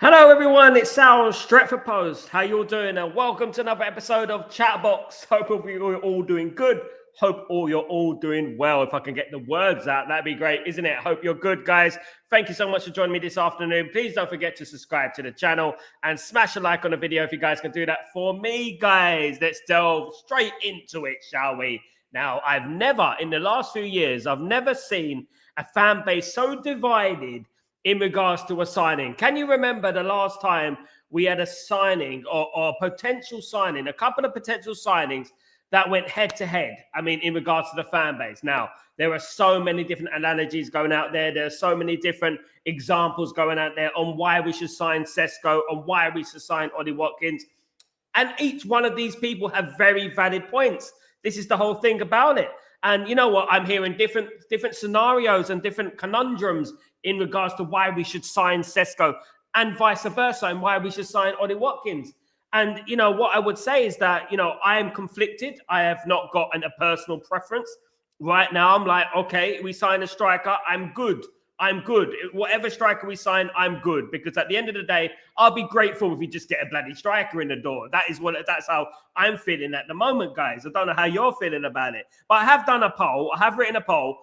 Hello everyone, it's Sal, Stretford Post. How you all doing? And welcome to another episode of Chatterbox. Hope you're all doing good. Hope you're all doing well. If I can get the words out, that'd be great, isn't it? Hope you're good, guys. Thank you so much for joining me this afternoon. Please don't forget to subscribe to the channel and smash a like on the video if you guys can do that for me, guys. Let's delve straight into it, shall we? Now, I've never, in the last few years, I've never seen a fan base so divided in regards to a signing. Can you remember the last time we had a signing or a potential signing, a couple of potential signings that went head to head? I mean, in regards to the fan base. Now, there are so many different analogies going out there. There are so many different examples going out there on why we should sign Sesko, on why we should sign Ollie Watkins. And each one of these people have very valid points. This is the whole thing about it. And you know what? I'm hearing different scenarios and different conundrums in regards to why we should sign Sesko and vice versa, and why we should sign Ollie Watkins. And, you know, what I would say is that, you know, I am conflicted. I have not got a personal preference. Right now, I'm like, okay, we sign a striker, I'm good. I'm good. Whatever striker we sign, I'm good. Because at the end of the day, I'll be grateful if we just get a bloody striker in the door. That's how I'm feeling at the moment, guys. I don't know how you're feeling about it. But I have done a poll. I have written a poll.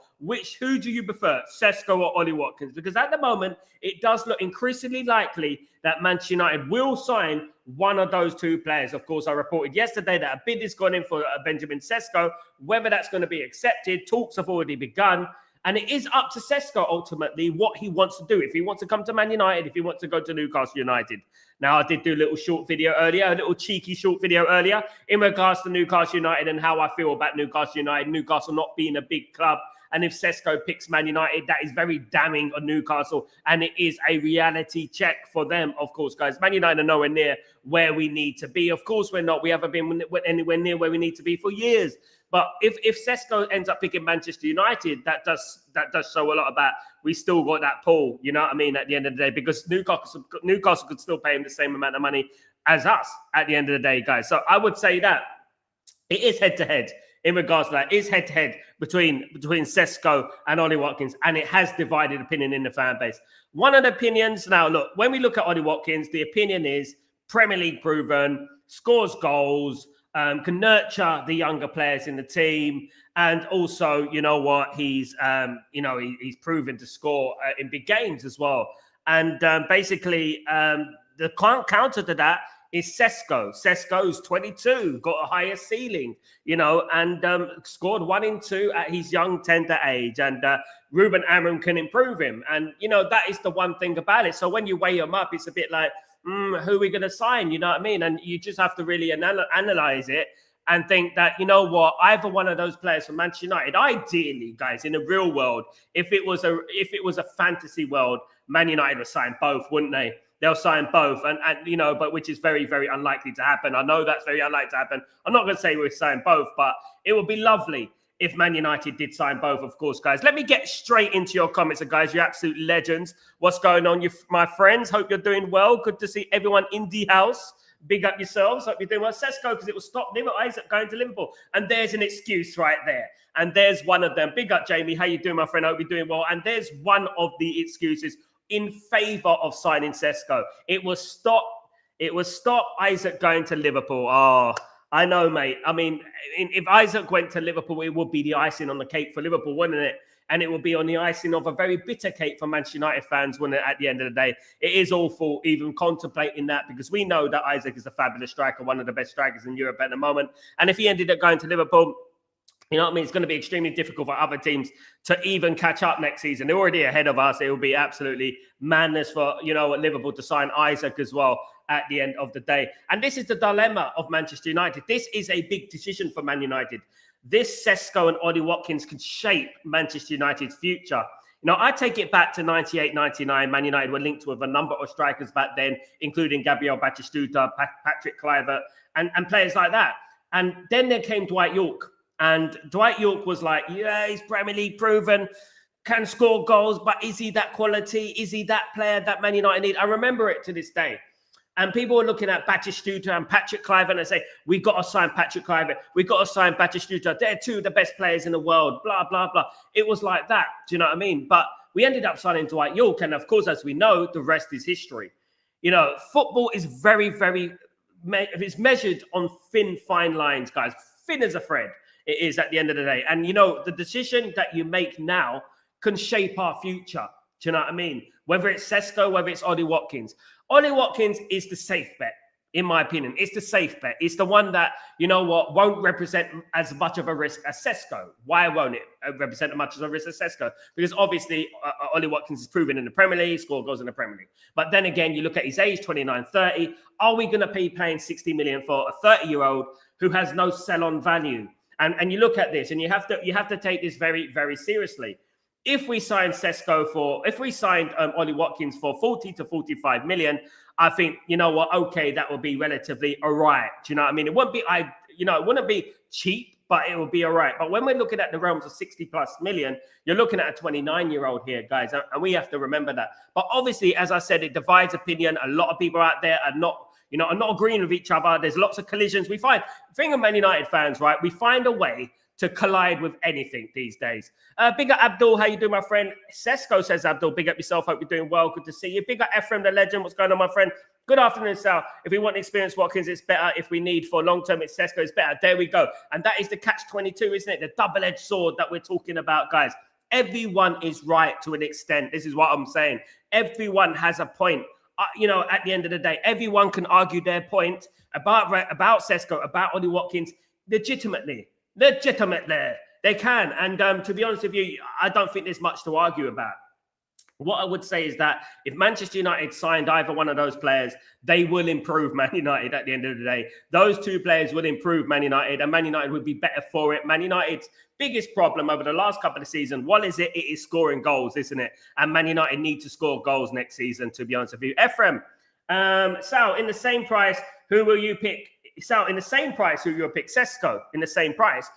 Who do you prefer, Sesko or Ollie Watkins? Because at the moment, it does look increasingly likely that Manchester United will sign one of those two players. Of course, I reported yesterday that a bid is gone in for Benjamin Sesko. Whether that's going to be accepted, talks have already begun. And it is up to Sesko ultimately what he wants to do. If he wants to come to Man United, if he wants to go to Newcastle United. Now, I did do a little short video earlier, a little cheeky short video earlier in regards to Newcastle United and how I feel about Newcastle United. Newcastle not being a big club. And if Sesko picks Man United, that is very damning on Newcastle. And it is a reality check for them, of course, guys. Man United are nowhere near where we need to be. Of course, we're not. We haven't been anywhere near where we need to be for years. But if Sesko ends up picking Manchester United, that does show a lot about we still got that pull, you know what I mean, at the end of the day, because Newcastle could still pay him the same amount of money as us at the end of the day, guys. So I would say that it is head-to-head in regards to that. It is head-to-head between Sesko and Ollie Watkins, and it has divided opinion in the fan base. One of the opinions, now look, when we look at Ollie Watkins, the opinion is Premier League proven, scores goals, can nurture the younger players in the team, and also, you know what, he's proven to score in big games as well. And basically, the counter to that is Sesko. Sesko's 22, got a higher ceiling, you know, and scored 1 in 2 at his young, tender age. And Ruben Amorim can improve him. And, you know, that is the one thing about it. So when you weigh him up, it's a bit like, who are we going to sign? You know what I mean? And you just have to really analyze it and think that, you know what, either one of those players from Manchester United, ideally, guys, in the real world, if it was a fantasy world, Man United would sign both, wouldn't they? They'll sign both, and you know, but which is very, very unlikely to happen. I know that's very unlikely to happen. I'm not going to say we'll sign both, but it would be lovely if Man United did sign both, of course, guys. Let me get straight into your comments, guys. You're absolute legends. What's going on, my friends? Hope you're doing well. Good to see everyone in the house. Big up yourselves. Hope you're doing well. Sesko, because it will stop Isaac going to Liverpool. And there's an excuse right there. And there's one of them. Big up, Jamie. How you doing, my friend? Hope you're doing well. And there's one of the excuses in favour of signing Sesko. It was stop Isaac going to Liverpool. Oh, I know, mate. I mean, if Isaac went to Liverpool, it would be the icing on the cake for Liverpool, wouldn't it? And it would be on the icing of a very bitter cake for Manchester United fans, wouldn't it, at the end of the day? It is awful even contemplating that, because we know that Isaac is a fabulous striker, one of the best strikers in Europe at the moment. And if he ended up going to Liverpool, you know what I mean? It's going to be extremely difficult for other teams to even catch up next season. They're already ahead of us. It will be absolutely madness for, you know, Liverpool to sign Isaac as well at the end of the day. And this is the dilemma of Manchester United. This is a big decision for Man United. This Sesko and Ollie Watkins can shape Manchester United's future. You know, I take it back to 98, 99. Man United were linked with a number of strikers back then, including Gabriel Batistuta, Patrick Kluivert, and players like that. And then there came Dwight York. And Dwight York was like, yeah, he's Premier League proven, can score goals, but is he that quality? Is he that player that Man United need? I remember it to this day. And people were looking at Batistuta and Patrick Kluivert and say, we've got to sign Patrick Kluivert. We've got to sign Batistuta. They're two of the best players in the world, blah, blah, blah. It was like that. Do you know what I mean? But we ended up signing Dwight York. And of course, as we know, the rest is history. football is very, very, it's measured on thin, fine lines, guys. Thin as a thread, it is at the end of the day. And, the decision that you make now can shape our future. Do you know what I mean? Whether it's Sesko, whether it's Ollie Watkins. Ollie Watkins is the safe bet, in my opinion. It's the safe bet. It's the one that, won't represent as much of a risk as Sesko. Why won't it represent as much of a risk as Sesko? Because obviously, Ollie Watkins is proven in the Premier League, scored goals in the Premier League. But then again, you look at his age, 29, 30. Are we going to be paying 60 million for a 30-year-old who has no sell-on value? And you look at this, and you have to take this very, very seriously. If we signed Ollie Watkins for 40 to 45 million, I think, okay, that would be relatively all right. Do you know what I mean? It wouldn't be cheap, but it would be all right. But when we're looking at the realms of 60 plus million, you're looking at a 29-year-old here, guys. And we have to remember that. But obviously, as I said, it divides opinion. A lot of people out there are not agreeing with each other. There's lots of collisions. The thing of Man United fans, right? We find a way to collide with anything these days. Big up Abdul, how you doing, my friend? Sesko says, Abdul, big up yourself. Hope you're doing well. Good to see you. Big up Ephraim, the legend. What's going on, my friend? Good afternoon, Sal. If we want experience Watkins, it's better. If we need for long-term, it's Sesko, it's better. There we go. And that is the catch-22, isn't it? The double-edged sword that we're talking about, guys. Everyone is right to an extent. This is what I'm saying. Everyone has a point. At the end of the day, everyone can argue their point about Sesko, about Ollie Watkins legitimately. They can. And to be honest with you, I don't think there's much to argue about. What I would say is that if Manchester United signed either one of those players, they will improve Man United at the end of the day. Those two players will improve Man United, and Man United would be better for it. Man United's biggest problem over the last couple of seasons, what is it? It is scoring goals, isn't it? And Man United need to score goals next season, to be honest with you. Ephraim, Sal, in the same price, who will you pick? Sal, in the same price, who you'll pick? Sesko, in the same price.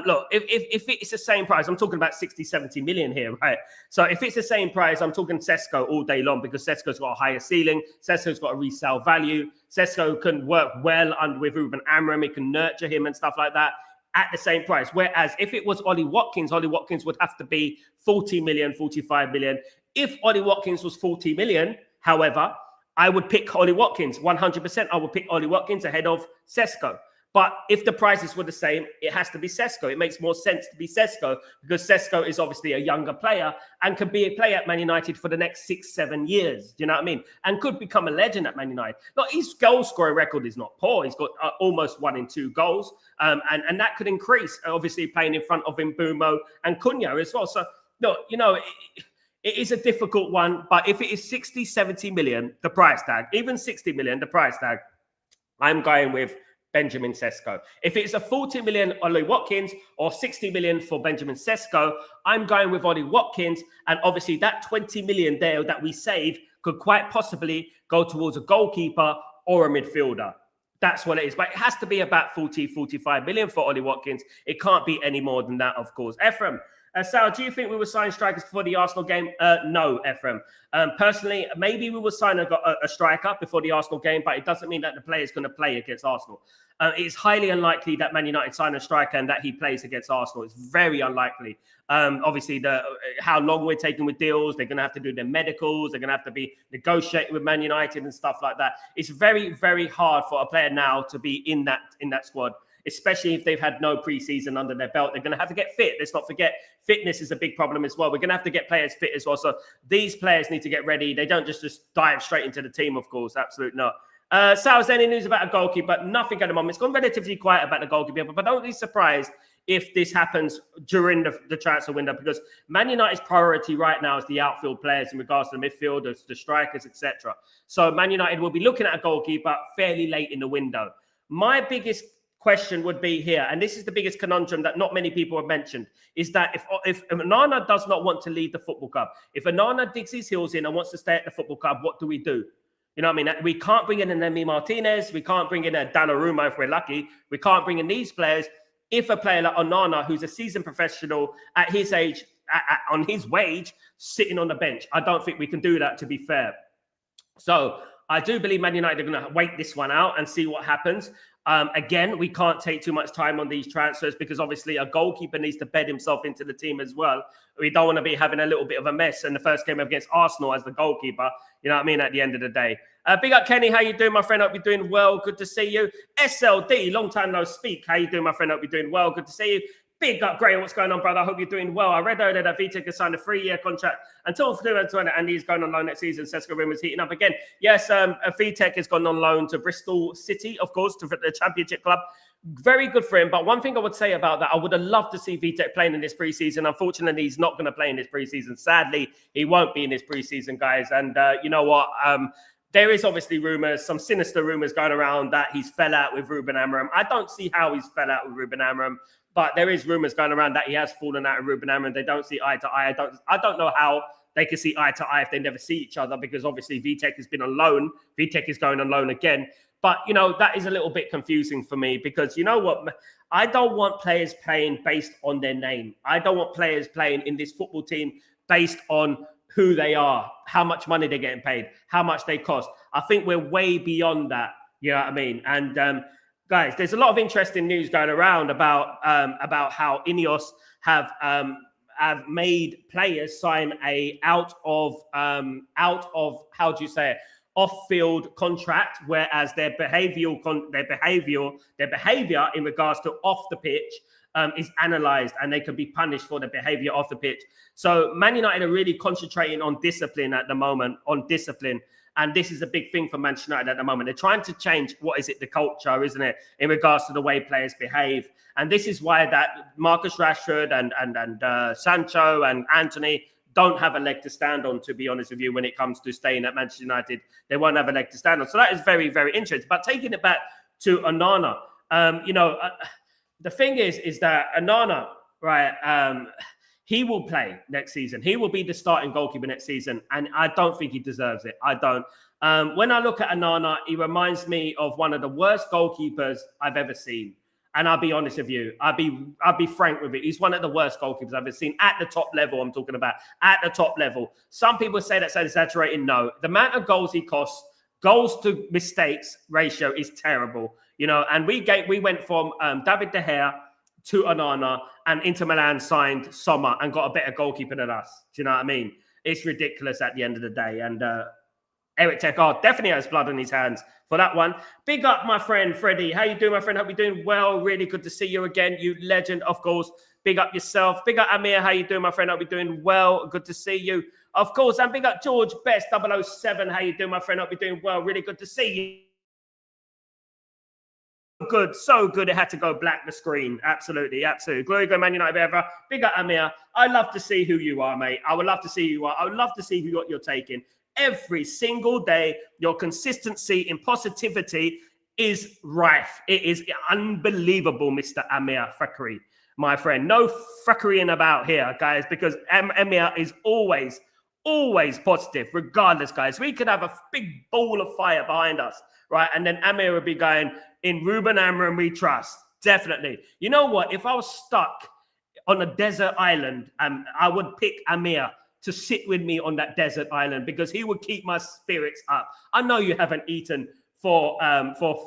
Look, if it's the same price, I'm talking about 60, 70 million here, right? So if it's the same price, I'm talking Sesko all day long because Sesko's got a higher ceiling. Sesko's got a resale value. Sesko can work well with Ruben Amorim. He can nurture him and stuff like that at the same price. Whereas if it was Ollie Watkins would have to be 40 million, 45 million. If Ollie Watkins was 40 million, however, I would pick Ollie Watkins 100%. I would pick Ollie Watkins ahead of Sesko. But if the prices were the same, it has to be Sesko. It makes more sense to be Sesko because Sesko is obviously a younger player and can be a player at Man United for the next 6-7 years. Do you know what I mean? And could become a legend at Man United. Look, his goal scoring record is not poor. He's got almost 1 in 2 goals. And that could increase, obviously, playing in front of Mbeumo and Cunha as well. So, look, it is a difficult one. But if it is 60, 70 million, the price tag, even 60 million, the price tag, I'm going with Benjamin Sesko. If it's a 40 million Ollie Watkins or 60 million for Benjamin Sesko, I'm going with Ollie Watkins. And obviously that 20 million there that we save could quite possibly go towards a goalkeeper or a midfielder. That's what it is. But it has to be about 40, 45 million for Ollie Watkins. It can't be any more than that, of course. Ephraim, Sal, do you think we will sign strikers for the Arsenal game? No, Ephraim. Personally, maybe we will sign a striker before the Arsenal game, but it doesn't mean that the player is going to play against Arsenal. It's highly unlikely that Man United sign a striker and that he plays against Arsenal. It's very unlikely. Obviously, how long we're taking with deals, they're going to have to do their medicals. They're going to have to be negotiating with Man United and stuff like that. It's very, very hard for a player now to be in that squad, especially if they've had no preseason under their belt. They're going to have to get fit. Let's not forget, fitness is a big problem as well. We're going to have to get players fit as well. So these players need to get ready. They don't just dive straight into the team, of course. Absolutely not. Sal, is there any news about a goalkeeper? Nothing at the moment. It's gone relatively quiet about the goalkeeper, but don't be surprised if this happens during the transfer window, because Man United's priority right now is the outfield players in regards to the midfield, the strikers, etc. So Man United will be looking at a goalkeeper fairly late in the window. My biggest question would be here, and this is the biggest conundrum that not many people have mentioned, is that if Onana does not want to leave the football club, if Onana digs his heels in and wants to stay at the football club, what do we do? You know what I mean? We can't bring in an Emi Martinez. We can't bring in a Donnarumma if we're lucky. We can't bring in these players. If a player like Onana, who's a seasoned professional at his age, on his wage, sitting on the bench, I don't think we can do that, to be fair. So I do believe Man United are going to wait this one out and see what happens. Again, we can't take too much time on these transfers because obviously a goalkeeper needs to bed himself into the team as well. We don't want to be having a little bit of a mess in the first game against Arsenal as the goalkeeper. You know what I mean? At the end of the day. Big up, Kenny. How you doing, my friend? Hope you're doing well. Good to see you. SLD, long time no speak. How you doing, my friend? Hope you're doing well. Good to see you. Big up, Graham. What's going on, brother? I hope you're doing well. I read earlier that Vitek has signed a 3-year contract until 2020, and he's going on loan next season. Sesko rumors heating up again. Yes, Vitek has gone on loan to Bristol City, of course, to the Championship club. Very good for him. But one thing I would say about that, I would have loved to see Vitek playing in this preseason. Unfortunately, he's not going to play in this preseason. Sadly, he won't be in this preseason, guys. And you know what? There is obviously rumors, some sinister rumors going around that he's fell out with Ruben Amorim. I don't see how he's fell out with Ruben Amorim. But there is rumors going around that he has fallen out of Ruben Amorim. They don't see eye to eye. I don't know how they can see eye to eye if they never see each other, because obviously Vitek has been on loan. Vitek is going on loan again. But, you know, that is a little bit confusing for me because, you know what? I don't want players playing based on their name. I don't want players playing in this football team based on who they are, how much money they're getting paid, how much they cost. I think we're way beyond that. You know what I mean? And, guys, there's a lot of interesting news going around about how Ineos have made players sign a out of how do you say it, off-field contract, whereas their behavior in regards to off the pitch is analysed, and they can be punished for the behaviour off the pitch. So Man United are really concentrating on discipline at the moment, and this is a big thing for Manchester United at the moment. They're trying to change, the culture, isn't it, in regards to the way players behave. And this is why that Marcus Rashford and Sancho and Anthony don't have a leg to stand on, to be honest with you, when it comes to staying at Manchester United. They won't have a leg to stand on. So that is very, very interesting. But taking it back to Onana, the thing is that Onana, right, he will play next season. He will be the starting goalkeeper next season, and I don't think he deserves it. I don't. When I look at Onana, he reminds me of one of the worst goalkeepers I've ever seen. And I'll be honest with you. I'll be frank with it. He's one of the worst goalkeepers I've ever seen at the top level. I'm talking about at the top level. Some people say that's exaggerating. No, the amount of goals he costs, goals to mistakes ratio is terrible. You know, and we went from David De Gea to Onana, and Inter Milan signed Sommer and got a better goalkeeper than us. Do you know what I mean? It's ridiculous at the end of the day. And Eric Tekar definitely has blood on his hands for that one. Big up, my friend Freddie. How you doing, my friend? Hope you're doing well. Really good to see you again, you legend, of course. Big up yourself. Big up Amir. How you doing, my friend? Hope you're doing well. Good to see you, of course. And big up George Best 007. How you doing, my friend? Hope you're doing well. Really good to see you. Good, so good. It had to go black, the screen. Absolutely. Glory go, Man United ever. Big up Amir. I love to see who you are, mate. I would love to see who you are. I would love to see what you're taking. Every single day, your consistency in positivity is rife. It is unbelievable, Mr. Amir Fakri, my friend. No fuckerying about here, guys, because Amir is always positive, regardless, guys. We could have a big ball of fire behind us, right? And then Amir would be going, in Ruben Amorim we trust. Definitely. You know what? If I was stuck on a desert island, I would pick Amir to sit with me on that desert island because he would keep my spirits up. I know you haven't eaten for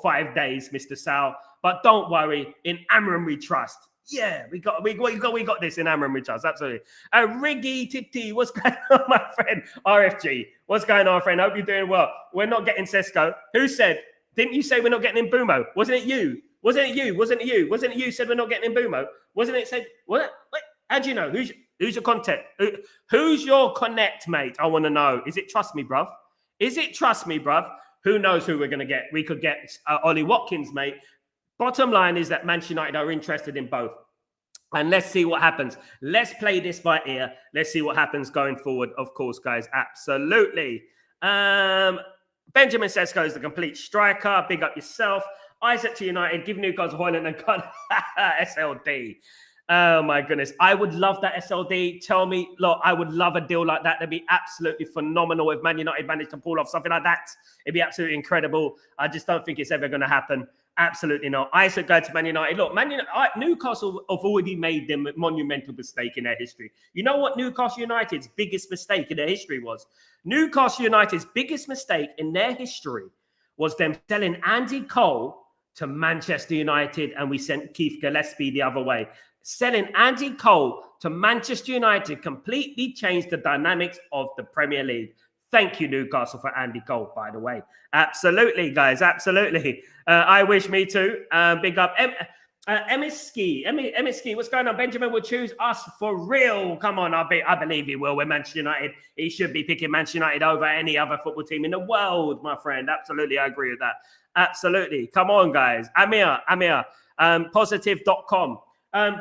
5 days, Mr. Sal, but don't worry. In Amorim we trust. Yeah, we got this in Amorim we trust. Absolutely. Riggy Titi, what's going on, my friend? RFG, what's going on, friend? Hope you're doing well. We're not getting Sesko. Who said? Didn't you say we're not getting Mbeumo? Wasn't it you? Wasn't it you said we're not getting Mbeumo? Wasn't it said? What? Wait, how do you know? Who's your contact? Who's your connect, mate? I want to know. Is it trust me, bruv? Who knows who we're going to get? We could get Ollie Watkins, mate. Bottom line is that Manchester United are interested in both. And let's see what happens. Let's play this by ear. Let's see what happens going forward, of course, guys. Absolutely. Benjamin Sesko is the complete striker. Big up yourself. Isaac to United. Give Newcastle Hoyland and gun. SLD. Oh, my goodness. I would love that, SLD. Tell me, look, I would love a deal like that. That'd be absolutely phenomenal if Man United managed to pull off something like that. It'd be absolutely incredible. I just don't think it's ever going to happen. Absolutely not. I said go to Man United. Look, Newcastle have already made them a monumental mistake in their history. You know what Newcastle United's biggest mistake in their history was? Newcastle United's biggest mistake in their history was them selling Andy Cole to Manchester United, and we sent Keith Gillespie the other way. Selling Andy Cole to Manchester United completely changed the dynamics of the Premier League. Thank you, Newcastle, for Andy Cole, by the way. Absolutely, guys. Absolutely. I wish me too. Big up. Emiski, what's going on? Benjamin will choose us for real. Come on, I believe he will. We're Manchester United. He should be picking Manchester United over any other football team in the world, my friend. Absolutely, I agree with that. Absolutely. Come on, guys. Amir, positive.com.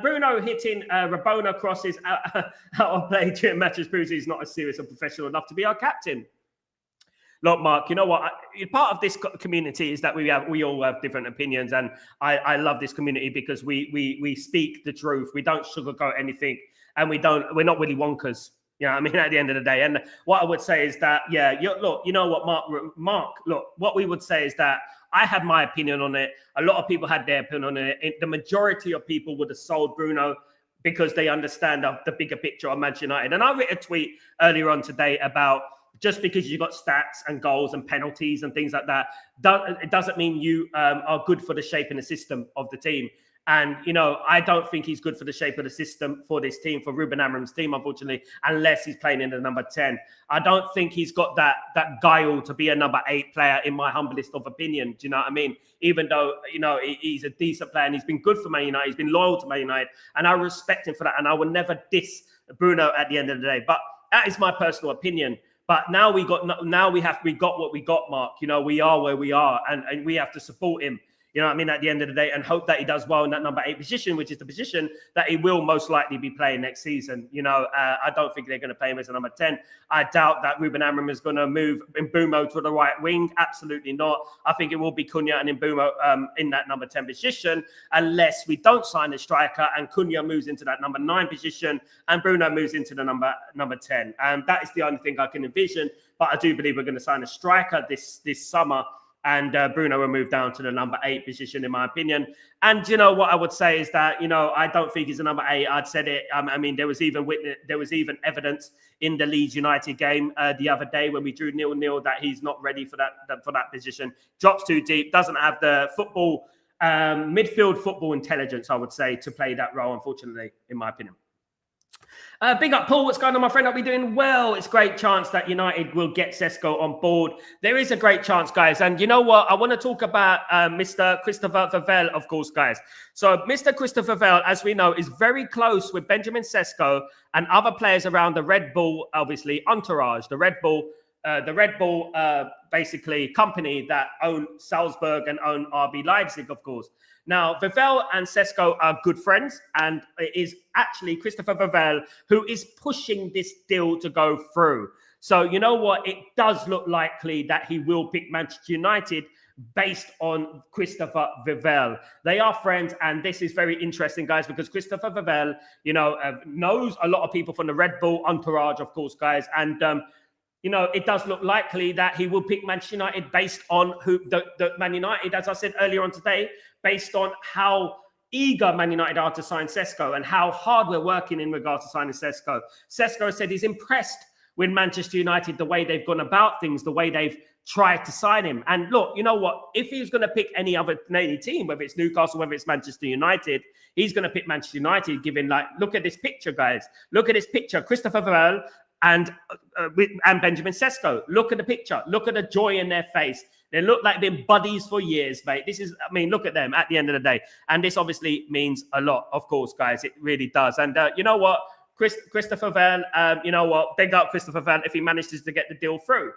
Bruno hitting Rabona crosses out of play during matches proves he's not as serious and professional enough to be our captain. Look, Mark, you know what? Part of this community is that we all have different opinions, and I love this community because we speak the truth. We don't sugarcoat anything, and we're not Willy Wonkers. You know what I mean? At the end of the day, and what I would say is that, look, you know what, Mark, look, what we would say is that I had my opinion on it. A lot of people had their opinion on it. The majority of people would have sold Bruno because they understand the bigger picture of Manchester United. And I wrote a tweet earlier on today about just because you've got stats and goals and penalties and things like that, it doesn't mean you are good for the shape and the system of the team. And, you know, I don't think he's good for the shape of the system for this team, for Ruben Amorim's team, unfortunately, unless he's playing in the number 10. I don't think he's got that guile to be a number 8 player, in my humblest of opinion. Do you know what I mean? Even though, you know, he's a decent player and he's been good for Man United, he's been loyal to Man United, and I respect him for that. And I will never diss Bruno at the end of the day. But that is my personal opinion. But now we got what we got, Mark. You know, we are where we are, and we have to support him. You know what I mean? At the end of the day, and hope that he does well in that number 8 position, which is the position that he will most likely be playing next season. You know, I don't think they're going to play him as a number 10. I doubt that Ruben Amorim is going to move Mbeumo to the right wing. Absolutely not. I think it will be Cunha and Mbeumo in that number 10 position, unless we don't sign a striker and Cunha moves into that number 9 position and Bruno moves into the number 10. And that is the only thing I can envision. But I do believe we're going to sign a striker this summer. And Bruno will move down to the number 8 position, in my opinion. And you know what I would say is that, you know, I don't think he's a number 8. I'd said it. I mean, there was even evidence in the Leeds United game the other day when we drew 0-0 that he's not ready for that position. Drops too deep. Doesn't have the midfield football intelligence, I would say, to play that role. Unfortunately, in my opinion. Big up, Paul. What's going on, my friend? I'll be doing well. It's a great chance that United will get Sesko on board. There is a great chance, guys. And you know what? I want to talk about Mr. Christopher Vivell, of course, guys. So Mr. Christopher Vivell, as we know, is very close with Benjamin Sesko and other players around the Red Bull, obviously, entourage, the Red Bull basically company that own Salzburg and own RB Leipzig, of course. Now, Vivell and Sesko are good friends, and it is actually Christopher Vivell who is pushing this deal to go through. So, you know what? It does look likely that he will pick Manchester United based on Christopher Vivell. They are friends, and this is very interesting, guys, because Christopher Vivell, you know, knows a lot of people from the Red Bull entourage, of course, guys, and you know, it does look likely that he will pick Manchester United based on the Man United, as I said earlier on today, based on how eager Man United are to sign Sesko and how hard we're working in regards to signing Sesko. Sesko said he's impressed with Manchester United, the way they've gone about things, the way they've tried to sign him. And look, you know what? If he was going to pick any other Canadian team, whether it's Newcastle, whether it's Manchester United, he's going to pick Manchester United, given, like, look at this picture, guys. Look at this picture. Christopher Vivell and Benjamin Sesko. Look at the picture. Look at the joy in their face. They look like they've been buddies for years, mate. This is, I mean, look at them at the end of the day. And this obviously means a lot, of course, guys. It really does. And you know what? Christopher Vivell, you know what? Big up Christopher Vivell if he manages to get the deal through.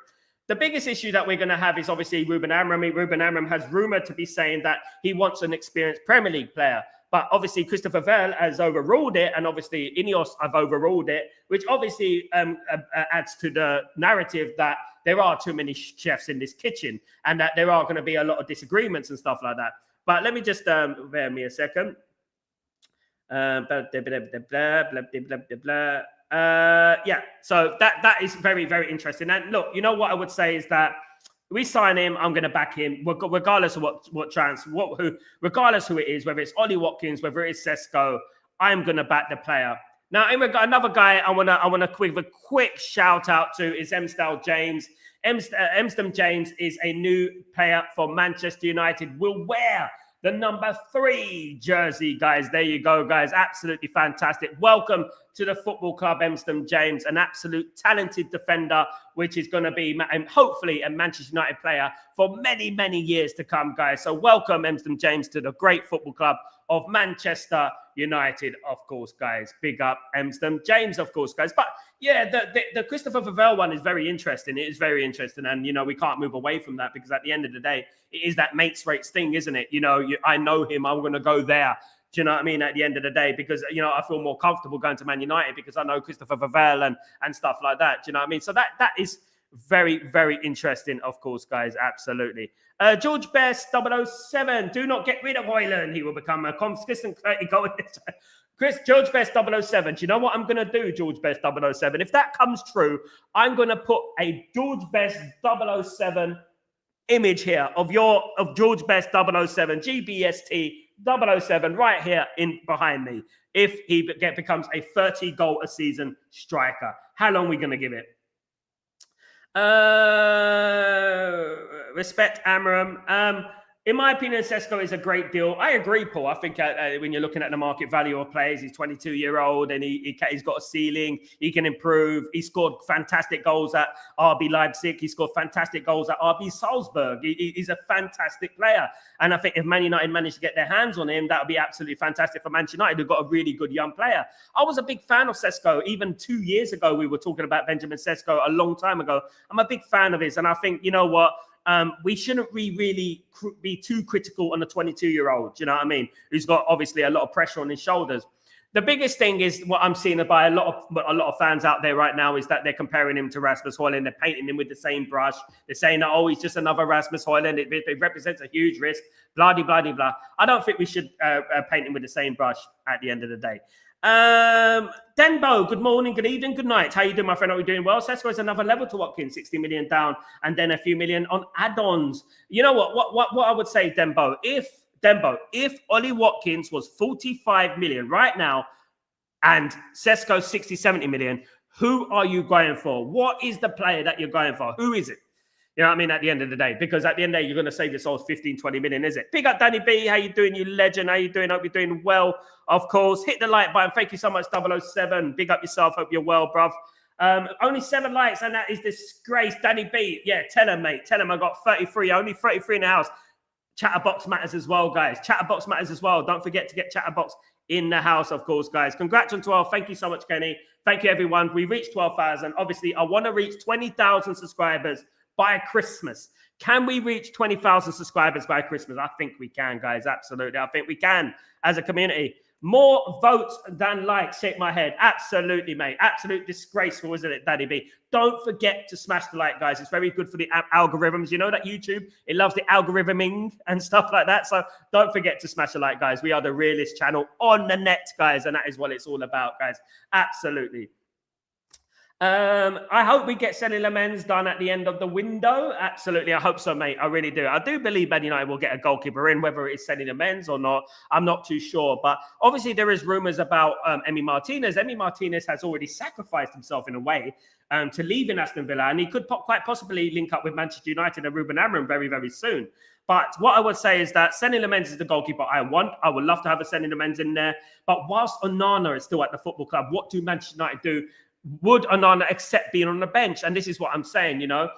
The biggest issue that we're going to have is obviously Ruben Amorim. Ruben Amorim has rumored to be saying that he wants an experienced Premier League player. But obviously, Christopher Vivell has overruled it, and obviously, Ineos have overruled it, which obviously adds to the narrative that there are too many chefs in this kitchen and that there are going to be a lot of disagreements and stuff like that. But let me just bear me a second. Yeah, so that is very, very interesting. And look, you know what I would say is that We sign him. I'm going to back him, regardless of regardless who it is, whether it's Ollie Watkins, whether it's Sesko. I'm going to back the player. Now, another guy I want to give a quick shout out to is Emstal James. Emstal James is a new player for Manchester United. Will wear the number 3 jersey, guys. There you go, guys. Absolutely fantastic. Welcome to the football club, Emstal James, an absolute talented defender, which is going to be hopefully a Manchester United player for many, many years to come, guys. So welcome, Emstal James, to the great football club of Manchester United, of course, guys. Big up Emstal James, of course, guys. But yeah, the Christopher Vivell one is very interesting. It is very interesting. And, we can't move away from that because at the end of the day, it is that mates rates thing, isn't it? I know him. I'm going to go there. Do you know what I mean? At the end of the day, because, I feel more comfortable going to Man United because I know Christopher Vivell and stuff like that. Do you know what I mean? So that is very, very interesting, of course, guys. Absolutely. George Best 007. Do not get rid of Hoyland. He will become a consistent goal. George Best 007. Do you know what I'm going to do, George Best 007? If that comes true, I'm going to put a George Best 007 image here of George Best 007, GBST 007 right here behind me. If he becomes a 30 goal a season striker, how long are we going to give it? Respect Amram. In my opinion, Sesko is a great deal. I agree, Paul. I think when you're looking at the market value of players, he's 22-year-old and he's got a ceiling. He can improve. He scored fantastic goals at RB Leipzig. He scored fantastic goals at RB Salzburg. He's a fantastic player. And I think if Man United managed to get their hands on him, that would be absolutely fantastic for Manchester United, who've got a really good young player. I was a big fan of Sesko. Even 2 years ago, we were talking about Benjamin Sesko a long time ago. I'm a big fan of his. And I think, you know what? We shouldn't really be too critical on a 22-year-old, you know what I mean, who's got obviously a lot of pressure on his shoulders. The biggest thing is what I'm seeing by a lot of fans out there right now is that they're comparing him to Rasmus Højlund. They're painting him with the same brush. They're saying, oh, he's just another Rasmus Højlund. It represents a huge risk, blah, blah, blah, blah. I don't think we should paint him with the same brush at the end of the day. Denbo, good morning, good evening, good night. How you doing, my friend? Are we doing well? Sesko is another level to Watkins, 60 million down, and then a few million on add-ons. You know what I would say, Denbo, if Ollie Watkins was 45 million right now and Sesko 60, 70 million, who are you going for? What is the player that you're going for? Who is it? You know what I mean? At the end of the day, because at the end of the day, you're going to save yourselves 15, 20 million, is it? Big up, Danny B. How you doing, you legend? How you doing? Hope you're doing well, of course. Hit the like button. Thank you so much, 007. Big up yourself. Hope you're well, bruv. Only 7 likes, and that is disgrace. Danny B. Yeah, tell him, mate. Tell him I got 33. Only 33 in the house. Chatterbox matters as well, guys. Chatterbox matters as well. Don't forget to get Chatterbox in the house, of course, guys. Congrats on 12. Thank you so much, Kenny. Thank you, everyone. We reached 12,000. Obviously, I want to reach 20,000 subscribers by Christmas. Can we reach 20,000 subscribers by Christmas? I think we can, guys. Absolutely. I think we can as a community. More votes than likes. Shake my head. Absolutely, mate. Absolute disgraceful, isn't it, Daddy B? Don't forget to smash the like, guys. It's very good for the algorithms. You know that YouTube, it loves the algorithming and stuff like that. So don't forget to smash the like, guys. We are the realest channel on the net, guys. And that is what it's all about, guys. Absolutely. I hope we get Senny Lamens done at the end of the window. Absolutely. I hope so, mate. I really do. I do believe Man United will get a goalkeeper in, whether it's Senny Lamens or not. I'm not too sure. But obviously there is rumours about Emi Martinez. Emi Martinez has already sacrificed himself in a way to leave in Aston Villa. And he could quite possibly link up with Manchester United and Ruben Amorim very, very soon. But what I would say is that Senny Lamens is the goalkeeper I want. I would love to have a Senny Lamens in there. But whilst Onana is still at the football club, what do Manchester United do? Would Onana accept being on the bench? And this is what I'm saying, you know.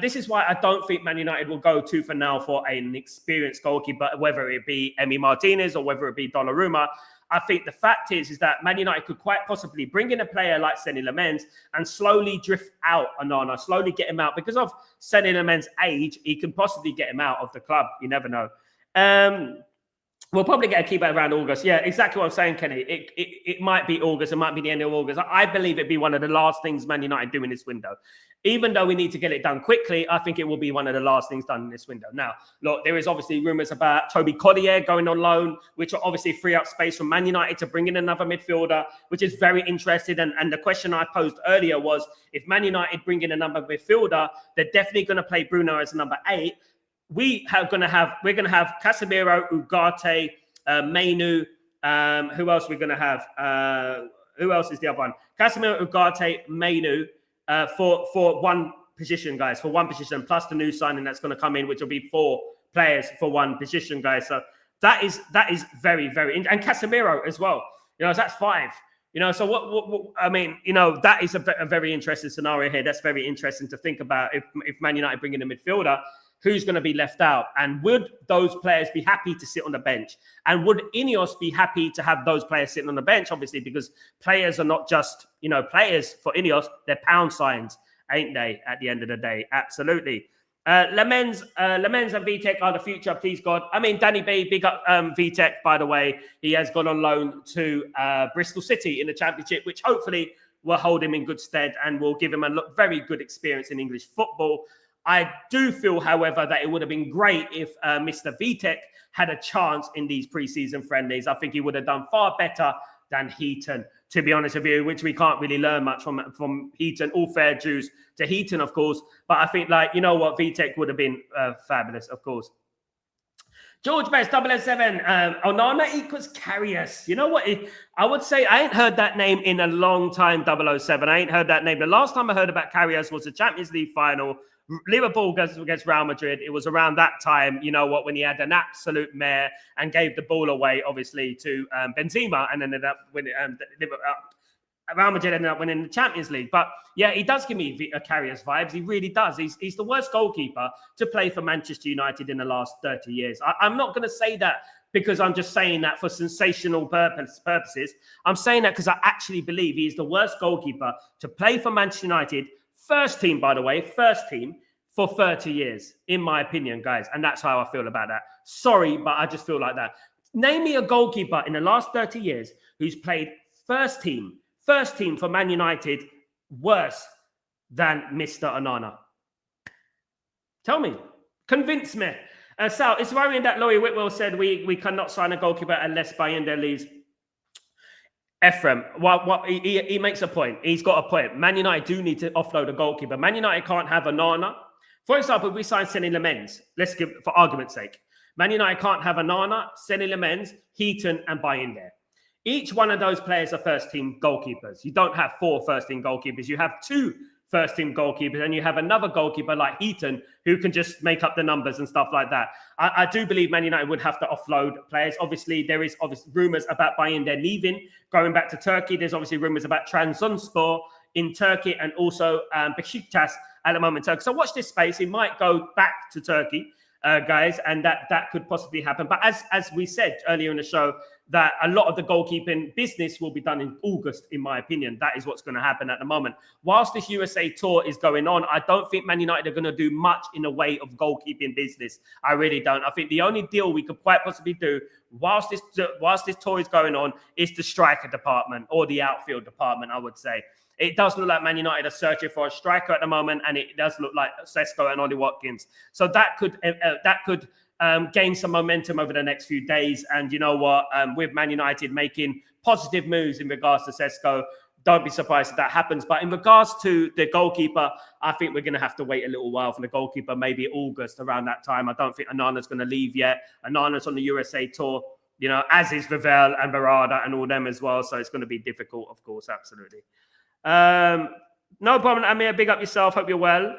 This is why I don't think Man United will go to for now for an experienced goalkeeper, whether it be Emi Martinez or whether it be Donnarumma. I think the fact is that Man United could quite possibly bring in a player like Senny Lamens and slowly drift out Onana, slowly get him out. Because of Senny Lamens' age, he can possibly get him out of the club. You never know. We'll probably get a keeper around August. Yeah, exactly what I'm saying, Kenny. It might be August. It might be the end of August. I believe it'd be one of the last things Man United do in this window. Even though we need to get it done quickly, I think it will be one of the last things done in this window. Now, look, there is obviously rumours about Toby Collier going on loan, which will obviously free up space for Man United to bring in another midfielder, which is very interesting. And the question I posed earlier was, if Man United bring in another midfielder, they're definitely going to play Bruno as number 8. We're going to have Casemiro, Ugarte, Mainu. Who else we're going to have? Who else is the other one? Casemiro, Ugarte, Mainu for one position, guys. For one position, plus the new signing that's going to come in, which will be 4 players for one position, guys. So that is very, very, and Casemiro as well. So that's 5. So what I mean, that is a very interesting scenario here. That's very interesting to think about. If Man United bring in a midfielder, who's going to be left out? And would those players be happy to sit on the bench? And would Ineos be happy to have those players sitting on the bench? Obviously, because players are not just, players for Ineos, they're pound signs, ain't they, at the end of the day? Absolutely. Lemens and Vitek are the future, please God. I mean, Danny B, big up Vitek, by the way. He has gone on loan to Bristol City in the Championship, which hopefully will hold him in good stead and will give him a very good experience in English football. I do feel, however, that it would have been great if Mr. Vitek had a chance in these preseason friendlies. I think he would have done far better than Heaton, to be honest with you, which we can't really learn much from Heaton. All fair dues to Heaton, of course. But I think, Vitek would have been fabulous, of course. George Best, 007, Onana equals Karius. You know what? I would say I ain't heard that name in a long time, 007. I ain't heard that name. The last time I heard about Karius was the Champions League final. Liverpool against Real Madrid. It was around that time, when he had an absolute mare and gave the ball away, obviously, to Benzema, and ended up winning. Real Madrid ended up winning the Champions League. But yeah, he does give me a Karius vibes. He really does. He's the worst goalkeeper to play for Manchester United in the last 30 years. I'm not going to say that because I'm just saying that for sensational purposes. I'm saying that because I actually believe he's the worst goalkeeper to play for Manchester United. First team, by the way, for 30 years, in my opinion, guys. And that's how I feel about that. Sorry, but I just feel like that. Name me a goalkeeper in the last 30 years who's played first team for Man United worse than Mr. Onana. Tell me. Convince me. Sal, it's worrying that Laurie Whitwell said we cannot sign a goalkeeper unless Bayindir leaves. Ephraim, he makes a point. He's got a point. Man United do need to offload a goalkeeper. Man United can't have Onana. For example, if we sign Senny Lamens, let's give, for argument's sake, Man United can't have Onana, Senny Lamens, Heaton, and Bayindir. Each one of those players are first-team goalkeepers. You don't have 4 first-team goalkeepers. You have 2 first-team goalkeepers, and you have another goalkeeper like Heaton who can just make up the numbers and stuff like that. I do believe Man United would have to offload players. Obviously, there is rumours about Bayindir leaving, going back to Turkey. There's obviously rumours about Trabzonspor in Turkey and also Besiktas at the moment in Turkey. So watch this space. He might go back to Turkey, guys, and that could possibly happen. But as we said earlier in the show, that a lot of the goalkeeping business will be done in August, in my opinion. That is what's going to happen at the moment. Whilst this USA tour is going on, I don't think Man United are going to do much in the way of goalkeeping business. I really don't. I think the only deal we could quite possibly do whilst this tour is going on is the striker department or the outfield department, I would say. It does look like Man United are searching for a striker at the moment, and it does look like Sesko and Ollie Watkins. So that could gain some momentum over the next few days. And you know what? With Man United making positive moves in regards to Sesko, don't be surprised if that happens. But in regards to the goalkeeper, I think we're going to have to wait a little while for the goalkeeper, maybe August around that time. I don't think Onana's going to leave yet. Onana's on the USA tour, as is Vivell and Barada and all them as well. So it's going to be difficult, of course, absolutely. No problem, Amir. Big up yourself. Hope you're well.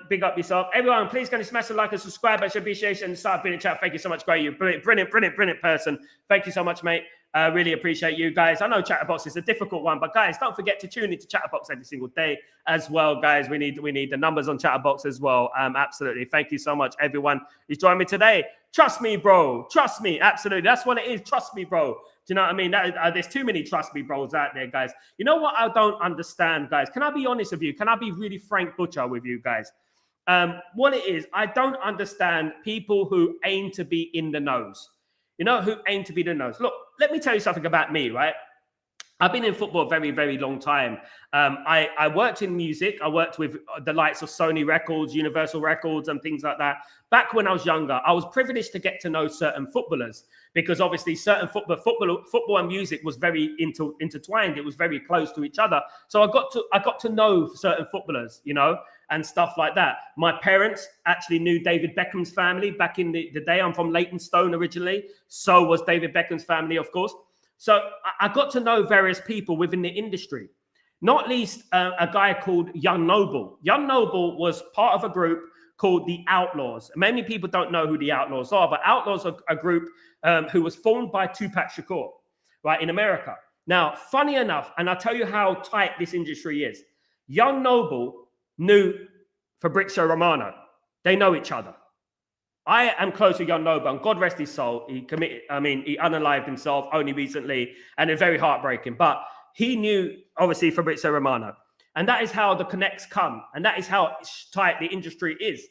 Big up yourself. Everyone, please can you smash the like and subscribe? Much appreciation. Start being in chat. Thank you so much, Gray. You're brilliant person. Thank you so much, mate. Really appreciate you guys. I know Chatterbox is a difficult one, but guys, don't forget to tune into Chatterbox every single day as well, guys. We need the numbers on Chatterbox as well. Absolutely. Thank you so much, everyone who's joined me today. Trust me, bro. Trust me. Absolutely. That's what it is. Trust me, bro. Do you know what I mean? There's too many trust me bros out there, guys. You know what I don't understand, guys? Can I be honest with you? Can I be really Frank Butcher with you guys? What it is, I don't understand people who aim to be in the nose. You know, who aim to be the nose. Look, let me tell you something about me, right? I've been in football a very, very long time. I worked in music. I worked with the likes of Sony Records, Universal Records, and things like that. Back when I was younger, I was privileged to get to know certain footballers because obviously certain football and music was very intertwined. It was very close to each other. So I got to know certain footballers, you know, and stuff like that. My parents actually knew David Beckham's family back in the day. I'm from Leytonstone originally. So was David Beckham's family, of course. So I got to know various people within the industry, not least a guy called Young Noble. Young Noble was part of a group called the Outlaws. Many people don't know who the Outlaws are, but Outlaws are a group who was formed by Tupac Shakur, right, in America. Now, funny enough, and I'll tell you how tight this industry is. Young Noble knew Fabrizio Romano. They know each other. I am close to Young Noble, and God rest his soul. He unalived himself only recently, and it's very heartbreaking. But he knew, obviously, Fabrizio Romano. And that is how the connects come. And that is how tight the industry is.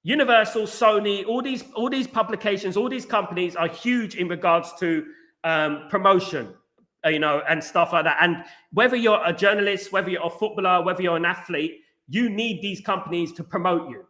Universal, Sony, all these publications, all these companies are huge in regards to promotion, you know, and stuff like that. And whether you're a journalist, whether you're a footballer, whether you're an athlete, you need these companies to promote you.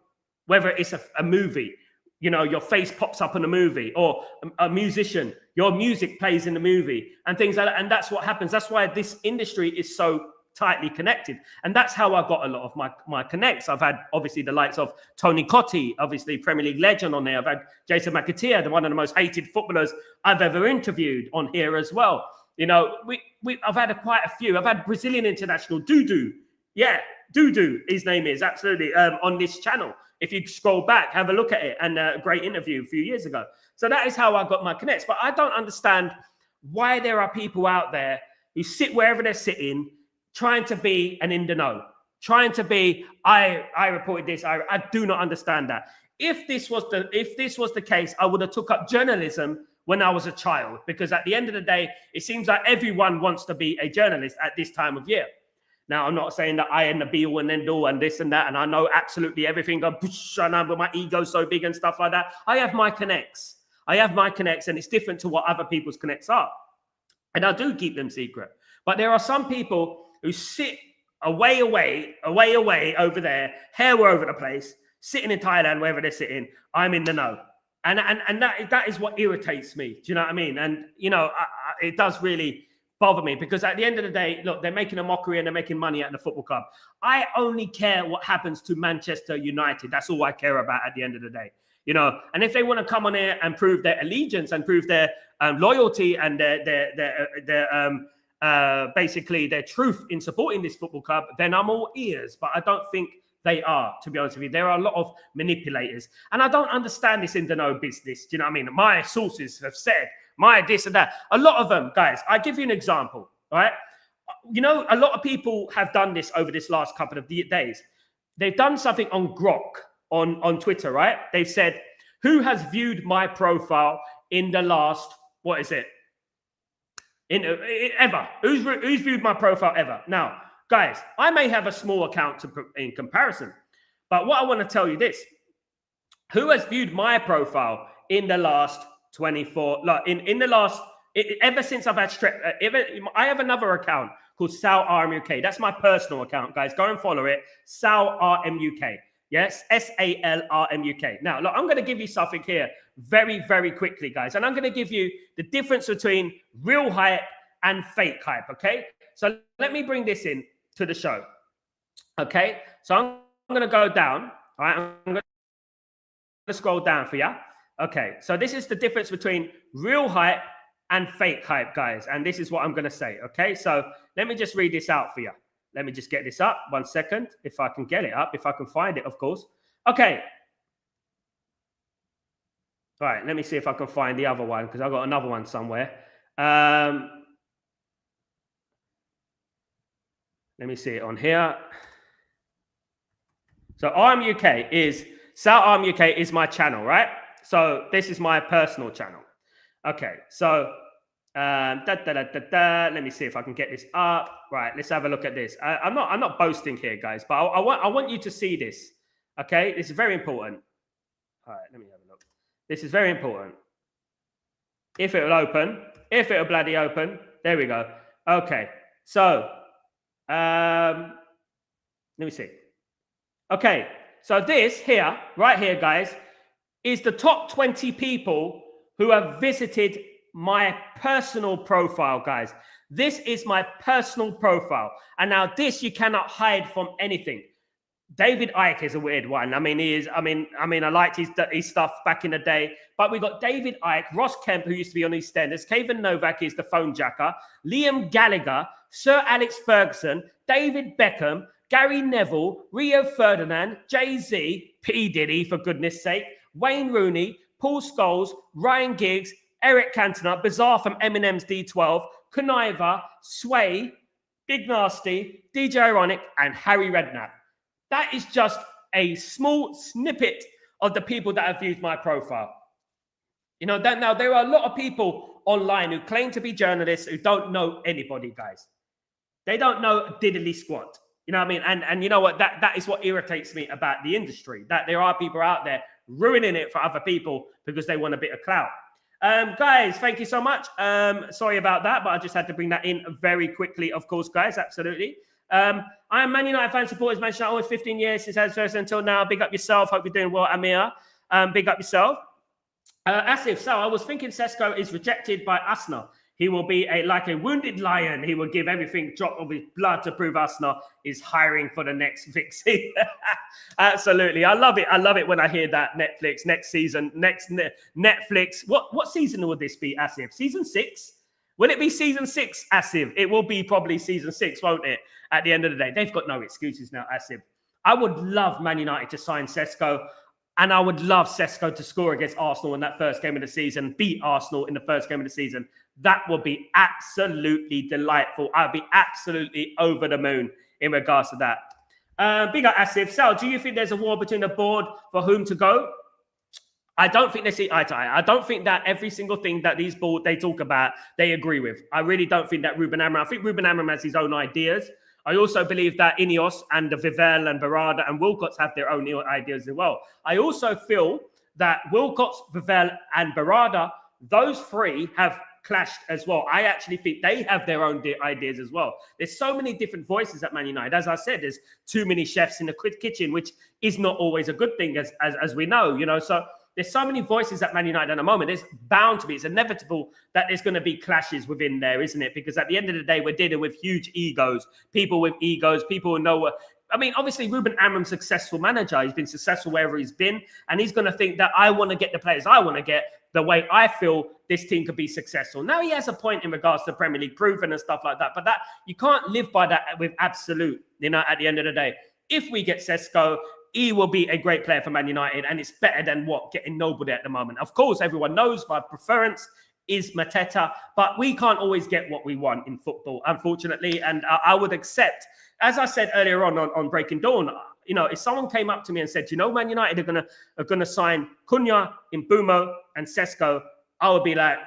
Whether it's a movie, you know, your face pops up in a movie, or a musician, your music plays in the movie, and things like that. And that's what happens. That's why this industry is so tightly connected. And that's how I got a lot of my connects. I've had, obviously, the likes of Tony Cottee, obviously Premier League legend on there. I've had Jason McAteer, one of the most hated footballers I've ever interviewed on here as well. You know, I've had quite a few. I've had Brazilian international Dudu. Yeah, Dudu, his name is, absolutely, on this channel. If you scroll back, have a look at it, and a great interview a few years ago. So that is how I got my connects. But I don't understand why there are people out there who sit wherever they're sitting, trying to be an in the know, trying to be, I reported this. I do not understand that. If this was the case, I would have took up journalism when I was a child, because at the end of the day, it seems like everyone wants to be a journalist at this time of year. Now, I'm not saying that I am the be-all and end-all and this and that, and I know absolutely everything, and my ego's so big and stuff like that. I have my connects. And it's different to what other people's connects are. And I do keep them secret. But there are some people who sit away over there, hair all over the place, sitting in Thailand, wherever they're sitting. I'm in the know. And that is what irritates me. Do you know what I mean? And, you know, it does really bother me, because at the end of the day, look, they're making a mockery and they're making money at the football club. I only care what happens to Manchester United. That's all I care about at the end of the day, you know. And if they want to come on here and prove their allegiance and prove their loyalty and basically their truth in supporting this football club, then I'm all ears. But I don't think they are, to be honest with you. There are a lot of manipulators, and I don't understand this in the know business. Do you know what I mean? My sources have said my this and that. A lot of them, guys, I give you an example, right? You know, a lot of people have done this over this last couple of days. They've done something on Grok on Twitter, right? They've said, who has viewed my profile in the last, what is it? Ever. Who's viewed my profile ever? Now, guys, I may have a small account in comparison, but what I want to tell you this, who has viewed my profile in the last 24, like ever since I've had I have another account called Sal RMUK. That's my personal account, guys. Go and follow it. Sal RMUK. Yes, SALRMUK. Now, look, I'm going to give you something here very, very quickly, guys. And I'm going to give you the difference between real hype and fake hype, okay? So let me bring this in to the show, okay? So I'm going to go down, all right? I'm going to scroll down for you. Okay, so this is the difference between real hype and fake hype, guys. And this is what I'm going to say, okay? So let me just read this out for you. Let me just get this up. 1 second, if I can get it up, if I can find it, of course. Okay. All right, let me see if I can find the other one, because I've got another one somewhere. Let me see it on here. So RMUK is, Sal RMUK is my channel, right? So this is my personal channel. Okay, so let me see if I can get this up. Right, let's have a look at this. I'm not boasting here, guys, but I want you to see this. Okay, this is very important. All right, let me have a look. This is very important. If it'll open. If it'll bloody open. There we go. Okay. So, let me see. Okay. So this here, right here, guys, is the top 20 people who have visited my personal profile, guys. This is my personal profile. And now this you cannot hide from anything. David Icke is a weird one. I mean, I liked his stuff back in the day. But we got David Icke, Ross Kemp, who used to be on EastEnders, Kevin Novak is the phone jacker, Liam Gallagher, Sir Alex Ferguson, David Beckham, Gary Neville, Rio Ferdinand, Jay-Z, P. Diddy, for goodness sake, Wayne Rooney, Paul Scholes, Ryan Giggs, Eric Cantona, Bizarre from Eminem's D12, Conniver, Sway, Big Nasty, DJ Ironic, and Harry Redknapp. That is just a small snippet of the people that have viewed my profile. You know, now there are a lot of people online who claim to be journalists who don't know anybody, guys. They don't know diddly squat. You know what I mean? And you know what? That is what irritates me about the industry, that there are people out there ruining it for other people because they want a bit of clout. Guys, thank you so much. Sorry about that, but I just had to bring that in very quickly, of course, guys. Absolutely. I am Man United fan, supporters, Manchester United, almost 15 years since as first until now. Big up yourself. Hope you're doing well, Amir. Big up yourself. Asif, so I was thinking Sesko is rejected by Arsenal. He will be like a wounded lion. He will give everything drop of his blood to prove Arsenal is hiring for the next fixie. Absolutely. I love it. I love it when I hear that. Netflix, next season, Netflix. What season will this be, Asif? Season 6? Will it be season 6, Asif? It will be probably season 6, won't it? At the end of the day, they've got no excuses now, Asif. I would love Man United to sign Sesko, and I would love Sesko to score against Arsenal in that first game of the season, beat Arsenal in the first game of the season. That would be absolutely delightful. I'd be absolutely over the moon in regards to that. Big up, Asif. Sal, do you think there's a war between the board for whom to go? I don't think they see eye to eye. I don't think that every single thing that these board they talk about, they agree with. I really don't think that Ruben Amorim. I think Ruben Amorim has his own ideas. I also believe that Ineos and Vivell and Barada and Wilcox have their own ideas as well. I also feel that Wilcox, Vivell and Barada, those three have clashed as well. I actually think they have their own ideas as well. There's so many different voices at Man United. As I said, there's too many chefs in the kitchen, which is not always a good thing, as we know, you know. So there's so many voices at Man United at the moment. There's bound to be, it's inevitable that there's going to be clashes within there, isn't it? Because at the end of the day, we're dealing with huge egos, people with egos, people who know what. I mean, obviously, Ruben Amorim's a successful manager. He's been successful wherever he's been. And he's going to think that I want to get the players I want to get the way I feel this team could be successful. Now, he has a point in regards to Premier League proven and stuff like that. But that you can't live by that with absolute, you know, at the end of the day. If we get Sesko, he will be a great player for Man United, and it's better than getting nobody at the moment. Of course, everyone knows my preference is Mateta, but we can't always get what we want in football, unfortunately. And I would accept, as I said earlier on Breaking Dawn, you know, if someone came up to me and said, you know, Man United are gonna sign Cunha, Mbeumo, and Sesko, I would be like,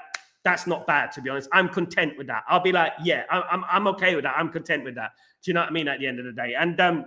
that's not bad, to be honest. I'm content with that. I'll be like, yeah, I'm okay with that. I'm content with that. Do you know what I mean? At the end of the day, and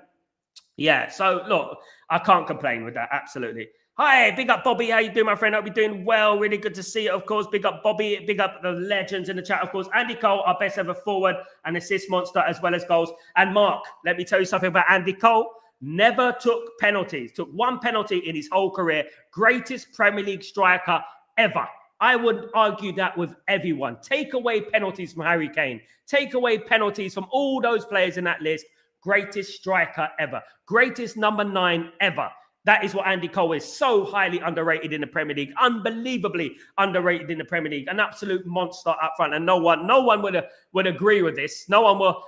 yeah, so look, I can't complain with that. Absolutely. Hi, big up Bobby. How you doing, my friend? Hope you're doing well. Really good to see you, of course. Big up Bobby. Big up the legends in the chat, of course. Andy Cole, our best ever forward and assist monster, as well as goals. And Mark, let me tell you something about Andy Cole. Never took penalties. Took one penalty in his whole career. Greatest Premier League striker ever. I would argue that with everyone. Take away penalties from Harry Kane. Take away penalties from all those players in that list. Greatest striker ever. Greatest number 9 ever. That is what Andy Cole is. So highly underrated in the Premier League. Unbelievably underrated in the Premier League. An absolute monster up front. And no one would agree with this. No one will,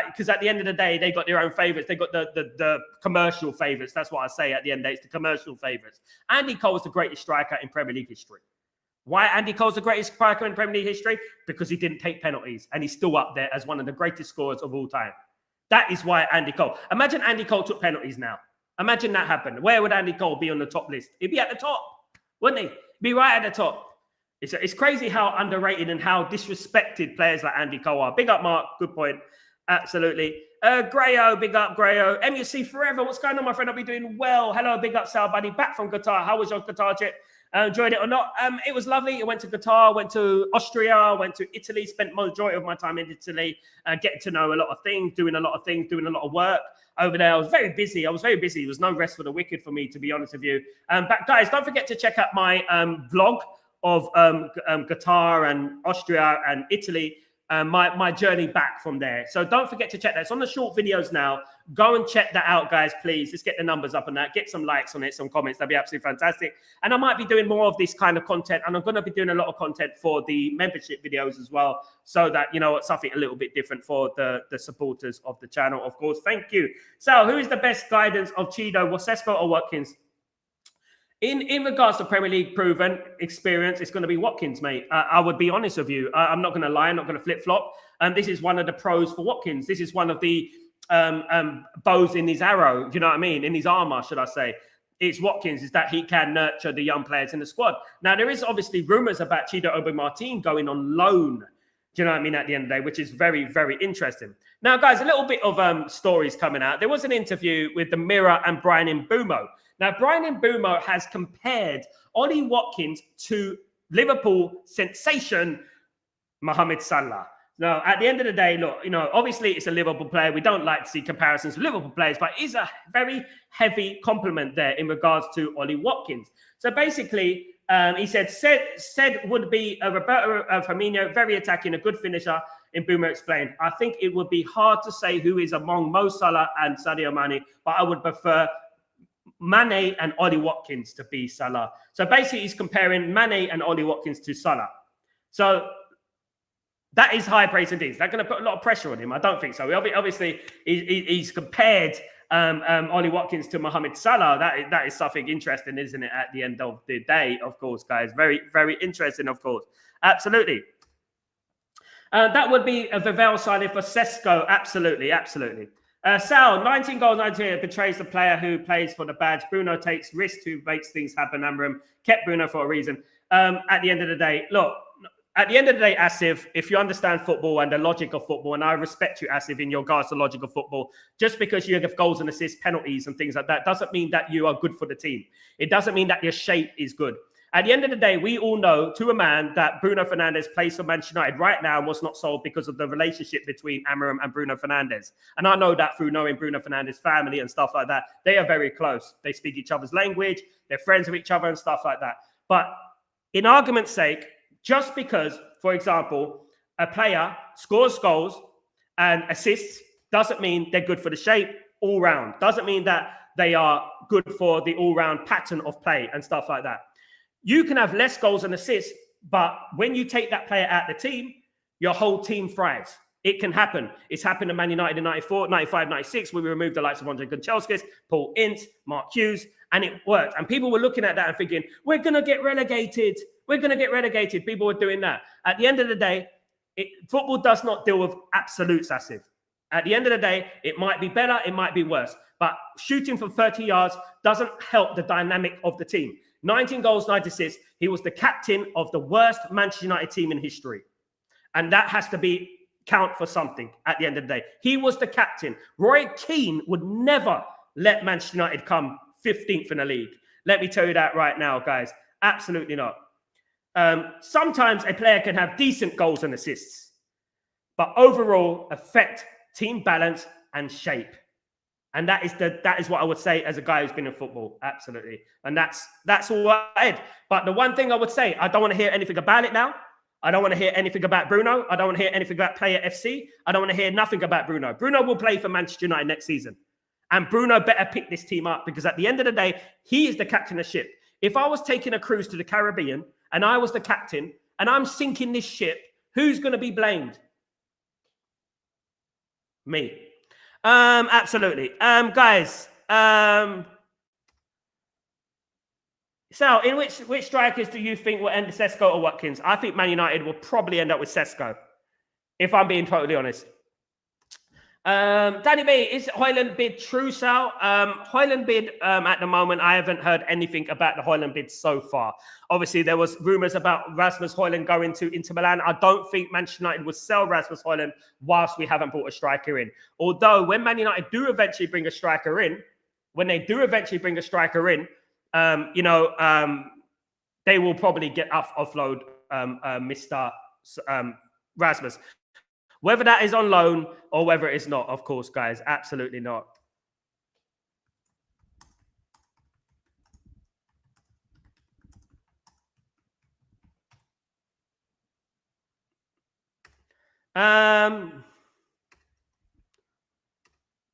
because at the end of the day, they got their own favourites. They got the commercial favourites. That's what I say at the end of the day. It's the commercial favourites. Andy Cole is the greatest striker in Premier League history. Why Andy Cole's the greatest striker in Premier League history? Because he didn't take penalties. And he's still up there as one of the greatest scorers of all time. That is why Andy Cole. Imagine Andy Cole took penalties now. Imagine that happened. Where would Andy Cole be on the top list? He'd be at the top, wouldn't he? Be right at the top. It's crazy how underrated and how disrespected players like Andy Cole are. Big up, Mark. Good point. Absolutely. Grayo, big up, Grayo. MUC forever. What's going on, my friend? I'll be doing well. Hello, big up, Sal, buddy. Back from Qatar. How was your Qatar trip? enjoyed it or not. It was lovely. I went to Qatar, went to Austria, went to Italy, spent majority of my time in Italy, getting to know a lot of things, doing a lot of work over there. I was very busy. There was no rest for the wicked for me, to be honest with you. But guys, don't forget to check out my vlog of Qatar and Austria and Italy. My journey back from there. So don't forget to check that. It's on the short videos now. Go and check that out, guys, please. Let's get the numbers up on that. Get some likes on it, some comments. That'd be absolutely fantastic. And I might be doing more of this kind of content. And I'm going to be doing a lot of content for the membership videos as well. So that, you know, it's something a little bit different for the supporters of the channel, of course. Thank you. So who is the best guidance of Chido, Wasesco or Watkins? In regards to Premier League proven experience, it's going to be Watkins, mate. I would be honest with you. I'm not going to lie. I'm not going to flip-flop. This is one of the pros for Watkins. This is one of the bows in his arrow, you know what I mean? In his armor, should I say. It's Watkins, is that he can nurture the young players in the squad. Now, there is obviously rumours about Chido Obi Martin going on loan, do you know what I mean, at the end of the day, which is very, very interesting. Now, guys, a little bit of stories coming out. There was an interview with the Mirror and Brian Mbeumo. Now, Brian Mbeumo has compared Ollie Watkins to Liverpool sensation Mohamed Salah. Now, at the end of the day, look, you know, obviously it's a Liverpool player. We don't like to see comparisons with Liverpool players, but it's a very heavy compliment there in regards to Ollie Watkins. So basically, he said would be a Roberto Firmino, very attacking, a good finisher. Mbeumo explained, I think it would be hard to say who is among Mo Salah and Sadio Mane, but I would prefer Mane and Ollie Watkins to be Salah. So basically, he's comparing Mane and Ollie Watkins to Salah. So that is high praise indeed. Is that going to put a lot of pressure on him? I don't think so. Obviously, he's compared Ollie Watkins to Mohamed Salah. That is something interesting, isn't it, at the end of the day, of course, guys. Very, very interesting, of course. Absolutely. That would be a Vivell signing for Sesko. Absolutely, absolutely. Sal, 19 goals, 19 betrays the player who plays for the badge. Bruno takes risks, who makes things happen. Amram kept Bruno for a reason. At the end of the day, look, at the end of the day, Asif, if you understand football and the logic of football, and I respect you, Asif, in your regards to logic of football, just because you have goals and assists, penalties and things like that, doesn't mean that you are good for the team. It doesn't mean that your shape is good. At the end of the day, we all know to a man that Bruno Fernandes plays for Manchester United right now and was not sold because of the relationship between Amarim and Bruno Fernandes. And I know that through knowing Bruno Fernandes' family and stuff like that. They are very close. They speak each other's language. They're friends with each other and stuff like that. But in argument's sake, just because, for example, a player scores goals and assists doesn't mean they're good for the shape all round. Doesn't mean that they are good for the all-round pattern of play and stuff like that. You can have less goals and assists, but when you take that player out of the team, your whole team thrives. It can happen. It's happened to Man United in 94, 95, 96, where we removed the likes of Andre Gunčelskis, Paul Ince, Mark Hughes, and it worked. And people were looking at that and thinking, we're going to get relegated. We're going to get relegated. People were doing that. At the end of the day, football does not deal with absolutes, Asif. At the end of the day, it might be better, it might be worse. But shooting from 30 yards doesn't help the dynamic of the team. 19 goals, 9 assists. He was the captain of the worst Manchester United team in history. And that has to be count for something at the end of the day. He was the captain. Roy Keane would never let Manchester United come 15th in the league. Let me tell you that right now, guys. Absolutely not. Sometimes a player can have decent goals and assists, but overall affect team balance and shape. And that is what I would say as a guy who's been in football. Absolutely. And that's all I had. But the one thing I would say, I don't want to hear anything about it now. I don't want to hear anything about Bruno. I don't want to hear anything about Player FC. I don't want to hear nothing about Bruno. Bruno will play for Manchester United next season. And Bruno better pick this team up because at the end of the day, he is the captain of the ship. If I was taking a cruise to the Caribbean and I was the captain and I'm sinking this ship, who's going to be blamed? Me. Absolutely. Guys, Sal, in which strikers do you think will end Sesko or Watkins? I think Man United will probably end up with Sesko, if I'm being totally honest. Danny B, is Højlund bid true, Sal? Højlund bid at the moment, I haven't heard anything about the Højlund bid so far. Obviously, there was rumours about Rasmus Højlund going to Inter Milan. I don't think Manchester United will sell Rasmus Højlund whilst we haven't brought a striker in. Although, when Man United do eventually bring a striker in, they will probably get offload Mr. Rasmus. Whether that is on loan or whether it is not, of course, guys, absolutely not.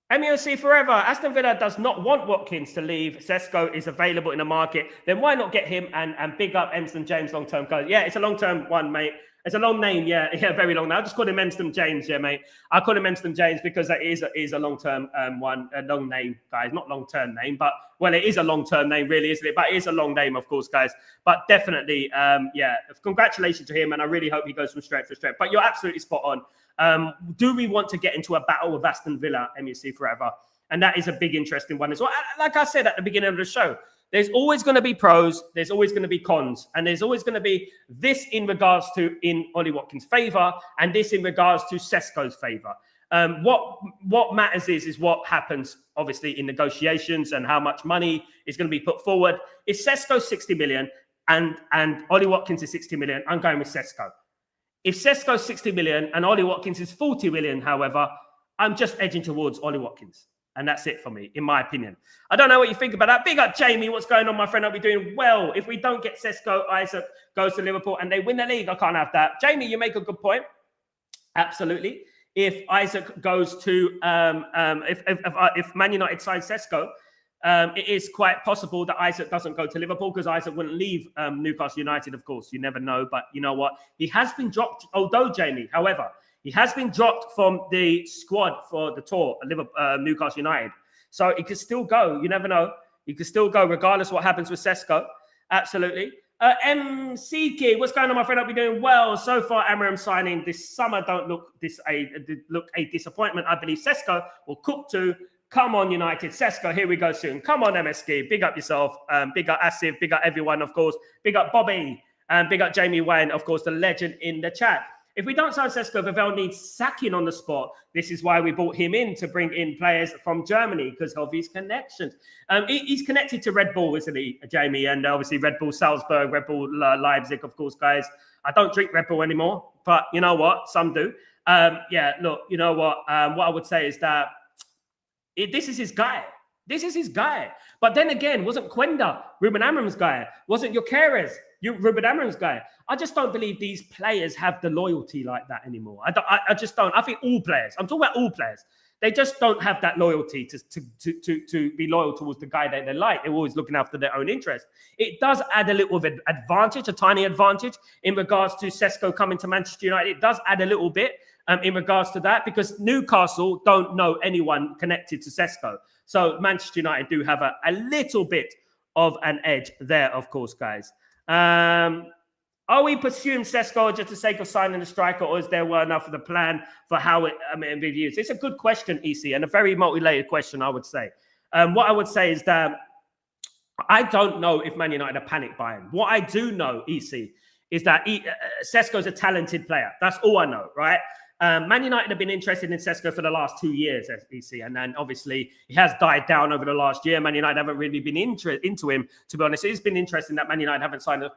MUC forever. Aston Villa does not want Watkins to leave. Sesko is available in the market. Then why not get him and big up Emston James long-term code? Yeah, it's a long-term one, mate. It's a long name, yeah, very long name. I just call him Emston James, yeah, mate. I call him Emston James because that is a long-term one, a long name, guys. Not long-term name, but, well, it is a long-term name, really, isn't it? But it is a long name, of course, guys. But definitely, yeah, congratulations to him, and I really hope he goes from strength to strength. But you're absolutely spot on. Do we want to get into a battle with Aston Villa, MUC forever? And that is a big, interesting one as well. Like I said at the beginning of the show, there's always going to be pros, there's always going to be cons, and there's always going to be this in regards to in Ollie Watkins' favour and this in regards to Sesko's favour. What matters is what happens, obviously, in negotiations and how much money is going to be put forward. If Sesko's 60 million and Ollie Watkins is 60 million, I'm going with Sesko. If Sesko's 60 million and Ollie Watkins is 40 million, however, I'm just edging towards Ollie Watkins. And that's it for me, in my opinion. I don't know what you think about that. Big up, Jamie. What's going on, my friend? I'll be doing well. If we don't get Sesko, Isaac goes to Liverpool and they win the league, I can't have that. Jamie, you make a good point. Absolutely. If Isaac goes to, if Man United signs Sesko, it is quite possible that Isaac doesn't go to Liverpool because Isaac wouldn't leave Newcastle United, of course. You never know. But you know what? He has been dropped, although, Jamie, however, he has been dropped from the squad for the tour at Newcastle United. So he could still go. You never know. He could still go regardless of what happens with Sesko. Absolutely. MC Kid, what's going on, my friend? I'll be doing well. So far, Amarim signing this summer don't look a disappointment. I believe Sesko will cook to. Come on, United. Sesko, here we go soon. Come on, MSK. Big up yourself. Big up Asif. Big up everyone, of course. Big up Bobby. And big up Jamie Wayne, of course, the legend in the chat. If we don't sign Sesko, Vivell needs sacking on the spot. This is why we brought him in to bring in players from Germany because of his connections. He's connected to Red Bull, isn't he, Jamie? And obviously Red Bull Salzburg, Red Bull Leipzig, of course, guys. I don't drink Red Bull anymore, but you know what? Some do. Yeah, look, you know what? What I would say is that this is his guy. This is his guy. But then again, wasn't Quenda Ruben Amorim's guy? Wasn't Gyökeres Ruben Amorim's guy? I just don't believe these players have the loyalty like that anymore. I just don't. I think all players, I'm talking about all players, they just don't have that loyalty to be loyal towards the guy that they like. They're always looking after their own interest. It does add a little bit advantage, a tiny advantage in regards to Sesko coming to Manchester United. It does add a little bit in regards to that because Newcastle don't know anyone connected to Sesko. So Manchester United do have a little bit of an edge there, of course, guys. Are we pursuing Sesko just for the sake of signing the striker, or is there enough of the plan for how it be used? It's a good question, EC, and a very multi-layered question, I would say. What I would say is that I don't know if Man United are panic buying. What I do know, EC, is that Sesko's a talented player. That's all I know, right? Man United have been interested in Sesko for the last 2 years, as EC, and then obviously he has died down over the last year. Man United haven't really been into him, to be honest. It's been interesting that Man United haven't signed a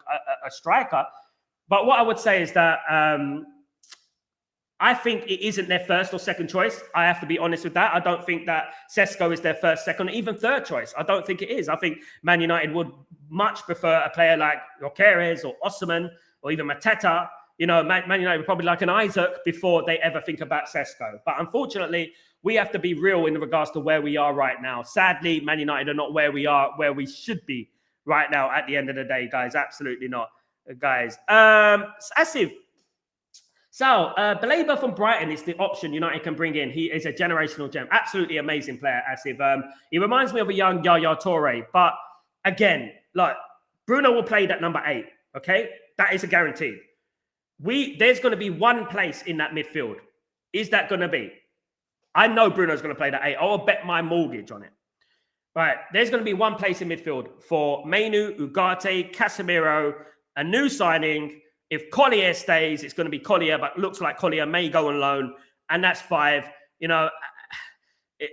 striker. But what I would say is that I think it isn't their first or second choice. I have to be honest with that. I don't think that Sesko is their first, second, or even third choice. I don't think it is. I think Man United would much prefer a player like Gyökeres or Osimhen or even Mateta. You know, Man United would probably like an Isaac before they ever think about Sesko. But unfortunately, we have to be real in regards to where we are right now. Sadly, Man United are not where we should be right now at the end of the day, guys. Absolutely not, guys. Asif, Sal, Baleba from Brighton is the option United can bring in. He is a generational gem. Absolutely amazing player, Asif. He reminds me of a young Yaya Toure. But again, like, Bruno will play that number 8, okay? That is a guarantee. There's going to be one place in that midfield. Is that going to be? I know Bruno's going to play that 8. I'll bet my mortgage on it. Right. There's going to be one place in midfield for Mainoo, Ugarte, Casemiro, a new signing. If Collier stays, it's going to be Collier, but looks like Collier may go on loan. And that's 5. You know,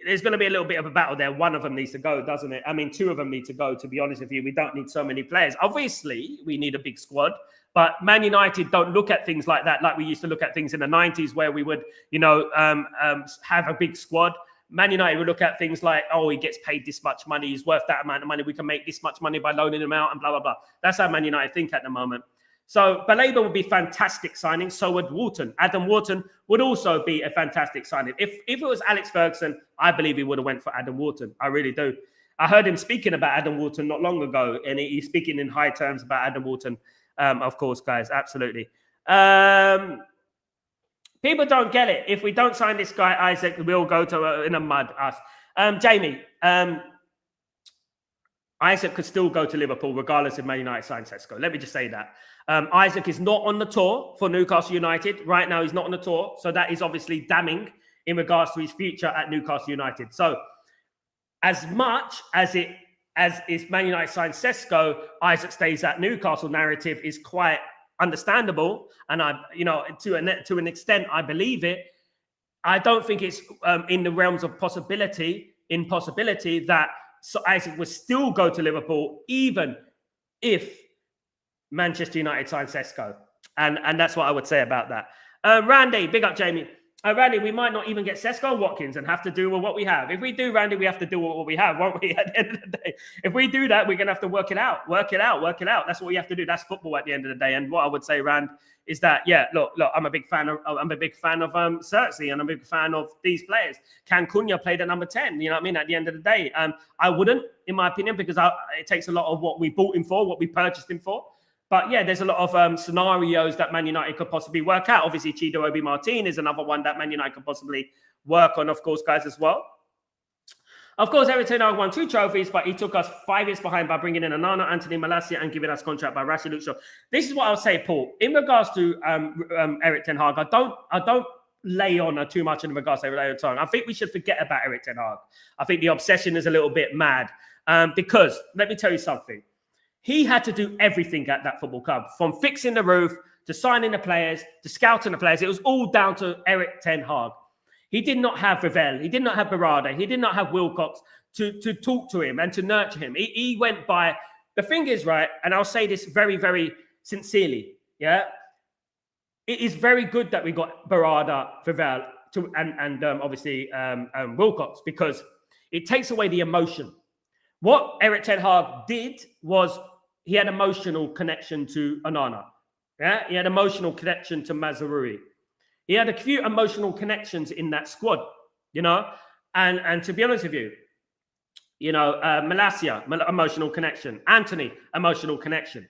there's going to be a little bit of a battle there. One of them needs to go, doesn't it? I mean, two of them need to go, to be honest with you. We don't need so many players. Obviously, we need a big squad, but Man United don't look at things like that, like we used to look at things in the 90s where we would, have a big squad. Man United would look at things like, oh, he gets paid this much money, he's worth that amount of money, we can make this much money by loaning him out and blah, blah, blah. That's how Man United think at the moment. So Baleba would be fantastic signing. So would Wharton. Adam Wharton would also be a fantastic signing. If it was Alex Ferguson, I believe he would have went for Adam Wharton. I really do. I heard him speaking about Adam Wharton not long ago, and he's speaking in high terms about Adam Wharton. Of course, guys, absolutely. People don't get it. If we don't sign this guy, Isaac, we'll go to in a mud. Us, Jamie. Isaac could still go to Liverpool regardless if Man United signs Sesko. Let me just say that. Isaac is not on the tour for Newcastle United. Right now, he's not on the tour. So that is obviously damning in regards to his future at Newcastle United. So as much as if Man United signs Sesko, Isaac stays at Newcastle narrative is quite understandable. And to an extent, I believe it. I don't think it's in the realms of impossibility that Isaac would still go to Liverpool, even if Manchester United signed Sesko. And that's what I would say about that. Randy, big up Jamie. Randy, we might not even get Sesko Watkins and have to do with what we have. If we do, Randy, we have to do what we have, won't we, at the end of the day? If we do that, we're going to have to work it out. That's what we have to do. That's football at the end of the day. And what I would say, Rand, is that, look, I'm a big fan of Xerxes, and I'm a big fan of these players. Can Cunha play the number 10? You know what I mean? At the end of the day, I wouldn't, in my opinion, because it takes a lot of what we bought him for, what we purchased him for. But there's a lot of scenarios that Man United could possibly work out. Obviously, Chido Obi Martin is another one that Man United could possibly work on, of course, guys, as well. Of course, Eric Ten Hag won 2 trophies, but he took us 5 years behind by bringing in Onana, Anthony Malacia, and giving us contract by Rashid Luke Shaw. This is what I'll say, Paul. In regards to Eric Ten Hag, I don't lay on too much in regards to Eric Ten Hag. I think we should forget about Eric Ten Hag. I think the obsession is a little bit mad because let me tell you something. He had to do everything at that football club, from fixing the roof to signing the players to scouting the players. It was all down to Eric Ten Hag. He did not have Vivell. He did not have Berardi. He did not have Wilcox to talk to him and to nurture him. He went by. The thing is, right, and I'll say this very, very sincerely, it is very good that we got Berardi, Vivell, and obviously Wilcox, because it takes away the emotion. What Eric Ten Hag did was he had emotional connection to Onana. He had emotional connection to Mazraoui. He had a few emotional connections in that squad, and to be honest with you, Malacia, emotional connection. Anthony, emotional connection.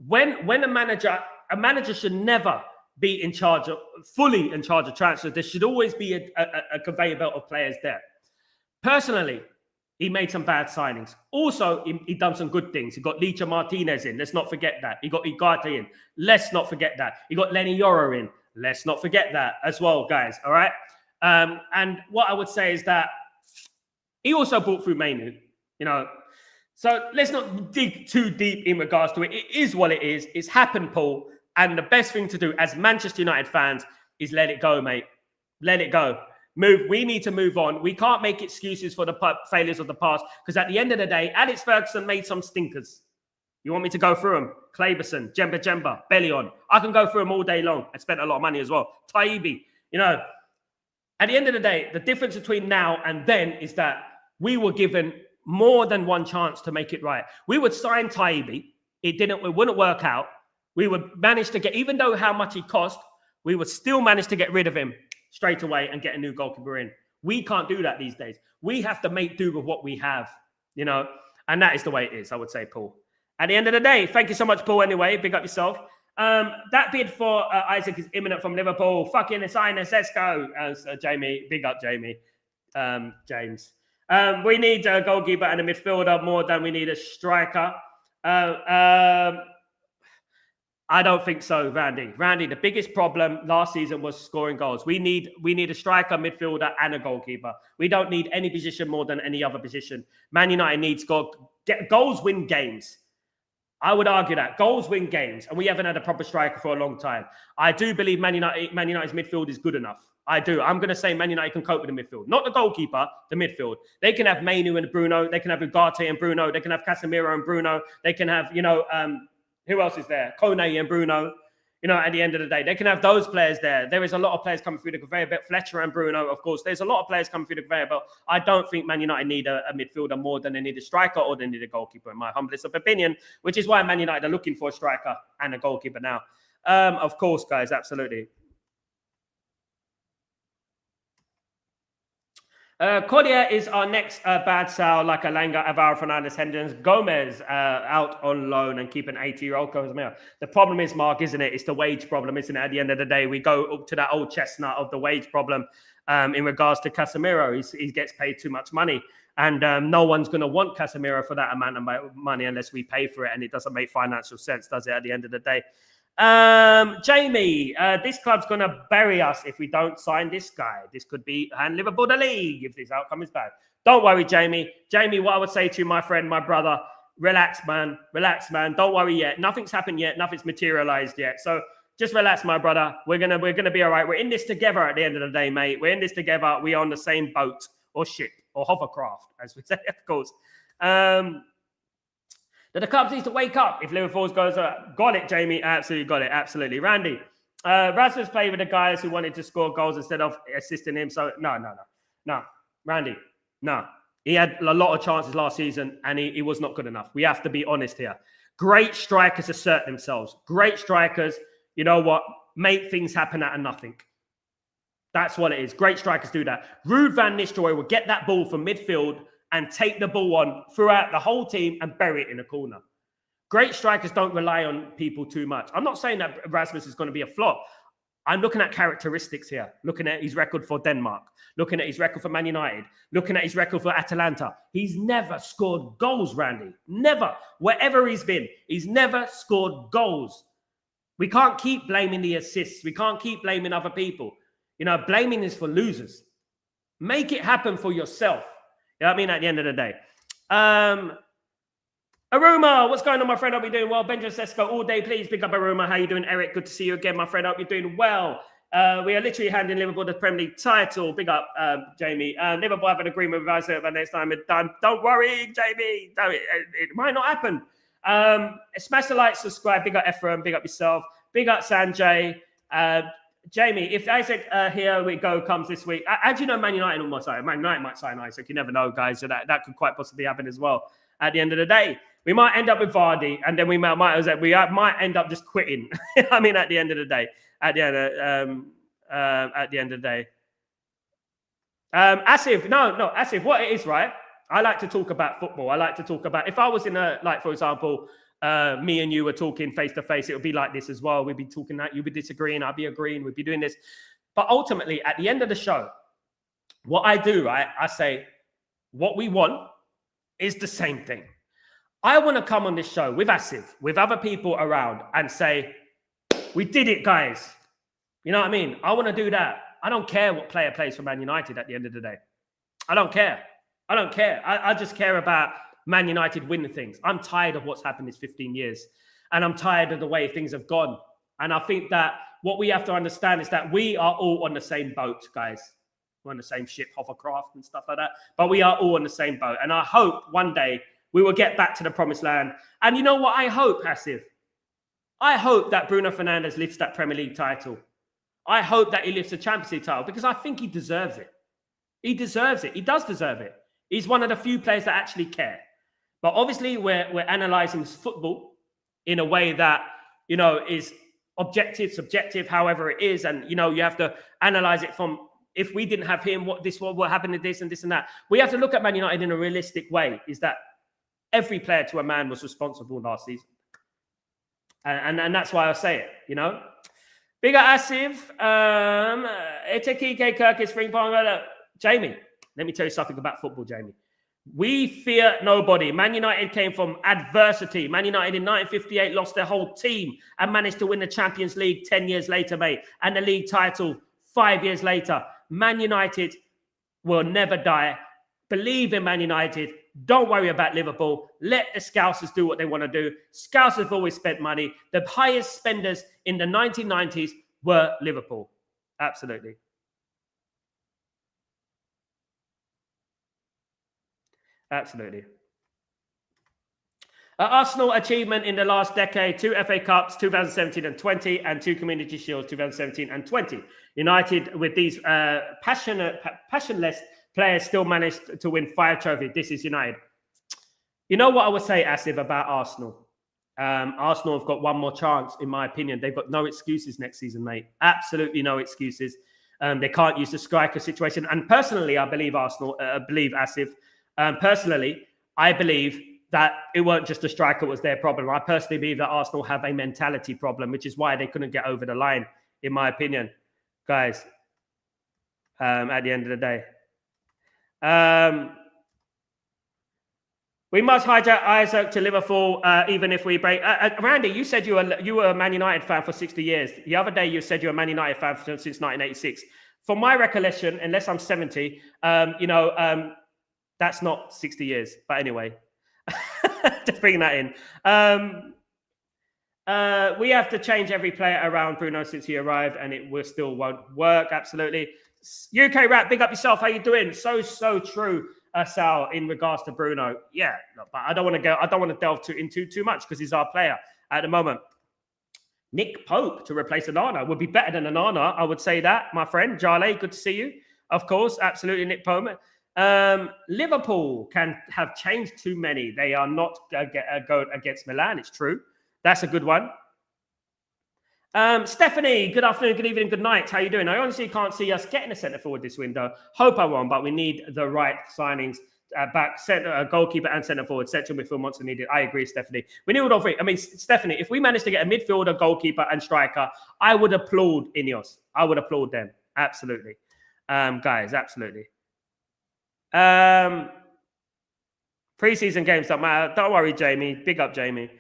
When a manager should never be fully in charge of transfers. There should always be a conveyor belt of players there. Personally, he made some bad signings. Also, he done some good things. He got Licha Martinez in. Let's not forget that. He got Igate in. Let's not forget that. He got Lenny Yoro in. Let's not forget that as well, guys. All right? And what I would say is that he also brought through Mainu, So let's not dig too deep in regards to it. It is what it is. It's happened, Paul. And the best thing to do as Manchester United fans is let it go, mate. Let it go. We need to move on. We can't make excuses for the failures of the past, because at the end of the day, Alex Ferguson made some stinkers. You want me to go through them? Claverson, Jemba, Bellion. I can go through them all day long. I spent a lot of money as well. Taibbi, At the end of the day, the difference between now and then is that we were given more than one chance to make it right. We would sign Taibbi. It wouldn't work out. We would manage to get, even though how much he cost, we would still manage to get rid of him straight away and get a new goalkeeper in. We can't do that these days. We have to make do with what we have, and that is the way it is, I would say, Paul. At the end of the day, thank you so much, Paul, anyway. Big up yourself. That bid for Isaac is imminent from Liverpool. Fucking sign us, let's go. Jamie, big up, Jamie. James. We need a goalkeeper and a midfielder more than we need a striker. I don't think so, Randy. Randy, the biggest problem last season was scoring goals. We need a striker, midfielder, and a goalkeeper. We don't need any position more than any other position. Man United needs goals win games. I would argue that goals win games, and we haven't had a proper striker for a long time. I do believe Man United's midfield is good enough. I do. I'm going to say Man United can cope with the midfield. Not the goalkeeper, the midfield. They can have Mainoo and Bruno. They can have Ugarte and Bruno. They can have Casemiro and Bruno. They can have, who else is there? Kone and Bruno. At the end of the day, they can have those players there. There is a lot of players coming through the conveyor belt. Fletcher and Bruno, of course. There's a lot of players coming through the conveyor belt. I don't think Man United need a midfielder more than they need a striker or they need a goalkeeper, in my humblest of opinion, which is why Man United are looking for a striker and a goalkeeper now. Of course, guys, absolutely. Collier is our next bad Sal, like Alanga, Alvaro Fernandez, Hendricks, Gomez out on loan and keep an 80-year-old Casemiro. The problem is, Mark, isn't it? It's the wage problem, isn't it? At the end of the day, we go up to that old chestnut of the wage problem in regards to Casemiro. He gets paid too much money. And no one's going to want Casemiro for that amount of money unless we pay for it. And it doesn't make financial sense, does it, at the end of the day? Jamie, this club's going to bury us if we don't sign this guy. This could be hand Liverpool the league if this outcome is bad. Don't worry, Jamie. Jamie, what I would say to you, my friend, my brother, relax, man. Relax, man. Don't worry yet. Nothing's happened yet. Nothing's materialized yet. So just relax, my brother. We're gonna be all right. We're in this together at the end of the day, mate. We're in this together. We are on the same boat or ship or hovercraft, as we say, of course. That the clubs need to wake up if Liverpool goes up. Got it, Jamie. Absolutely got it. Absolutely. Randy, Rasmus played with the guys who wanted to score goals instead of assisting him. So, no. Randy, no. He had a lot of chances last season and he was not good enough. We have to be honest here. Great strikers assert themselves. Great strikers, you know what, make things happen out of nothing. That's what it is. Great strikers do that. Ruud van Nistelrooy will get that ball from midfield and take the ball on throughout the whole team and bury it in a corner. Great strikers don't rely on people too much. I'm not saying that Rasmus is going to be a flop. I'm looking at characteristics here, looking at his record for Denmark, looking at his record for Man United, looking at his record for Atalanta. He's never scored goals, Randy. Never. Wherever he's been, he's never scored goals. We can't keep blaming the assists. We can't keep blaming other people. Blaming is for losers. Make it happen for yourself. You know what I mean? At the end of the day. Aruma, what's going on, my friend? Hope you're doing well. Benjamin Sesko, all day, please pick up Aruma. How you doing, Eric? Good to see you again, my friend. Hope you're doing well. We are literally handing Liverpool the Premier League title. Big up, Jamie. Liverpool have an agreement with us about next time it's done. Don't worry, Jamie. It might not happen. Smash the like, subscribe. Big up Ephraim. Big up yourself. Big up Sanjay. Jamie, if Isaac here we go comes this week, how do you know Man United almost sign? Man United might sign Isaac. You never know, guys. So that could quite possibly happen as well. At the end of the day, we might end up with Vardy, and then we might end up just quitting. I mean, at the end of the day, at the end of the day, Asif, what it is, right? I like to talk about football. I like to talk about, if I was in for example, me and you were talking face to face, it would be like this as well. We'd be talking that, you'd be disagreeing, I'd be agreeing, we'd be doing this. But ultimately, at the end of the show, what I do, right, I say, what we want is the same thing. I want to come on this show with Asif, with other people around and say, we did it, guys. You know what I mean? I want to do that. I don't care what player plays for Man United at the end of the day. I don't care. I just care about Man United winning things. I'm tired of what's happened these 15 years. And I'm tired of the way things have gone. And I think that what we have to understand is that we are all on the same boat, guys. We're on the same ship, hovercraft and stuff like that. But we are all on the same boat. And I hope one day we will get back to the promised land. And you know what I hope, Asif? I hope that Bruno Fernandes lifts that Premier League title. I hope that he lifts the Champions League title because I think he deserves it. He deserves it. He does deserve it. He's one of the few players that actually care. But obviously, we're analysing football in a way that, is objective, subjective, however it is. And, you have to analyse it from, if we didn't have him, what happened to this and this and that. We have to look at Man United in a realistic way, is that every player to a man was responsible last season. And that's why I say it, Bigger Asif, Etekike Kirkis, Frimpong. Jamie, let me tell you something about football, Jamie. We fear nobody. Man United came from adversity. Man United in 1958 lost their whole team and managed to win the Champions League 10 years later, mate, and the league title 5 years later. Man United will never die. Believe in Man United. Don't worry about Liverpool. Let the Scousers do what they want to do. Scousers have always spent money. The highest spenders in the 1990s were Liverpool. Absolutely. Absolutely. Arsenal achievement in the last decade: 2 FA Cups, 2017 and 20, and 2 Community Shields, 2017 and 20. United, with these passionless players, still managed to win 5 trophies. This is United. You know what I would say, Asif, about Arsenal? Arsenal have got one more chance, in my opinion. They've got no excuses next season, mate. Absolutely no excuses. They can't use the striker situation. And personally, I believe Asif. Personally, I believe that it weren't just the striker was their problem. I personally believe that Arsenal have a mentality problem, which is why they couldn't get over the line, in my opinion, guys, at the end of the day. We must hijack Isaac to Liverpool, even if we break. Randy, you said you were a Man United fan for 60 years. The other day, you said you're a Man United fan since 1986. From my recollection, unless I'm 70, that's not 60 years. But anyway, just bringing that in. We have to change every player around Bruno since he arrived, and it still won't work. Absolutely. UK Rap, big up yourself. How you doing? So true, Sal, in regards to Bruno. Yeah, but I don't want to delve into too much because he's our player at the moment. Nick Pope to replace Onana would be better than Onana. I would say that, my friend. Jale, good to see you. Of course, absolutely, Nick Pope. Liverpool can have changed too many. They are not going against Milan. It's true. That's a good one. Stephanie, good afternoon, good evening, good night. How you doing? I honestly can't see us getting a centre forward this window. Hope I won't, but we need the right signings back, goalkeeper and centre forward. Central midfield wants to need it. I agree, Stephanie. We need all three. I mean, Stephanie, if we manage to get a midfielder, goalkeeper, and striker, I would applaud Ineos. I would applaud them. Absolutely. Guys, absolutely. Pre-season games don't matter. Don't worry, Jamie. Big up, Jamie.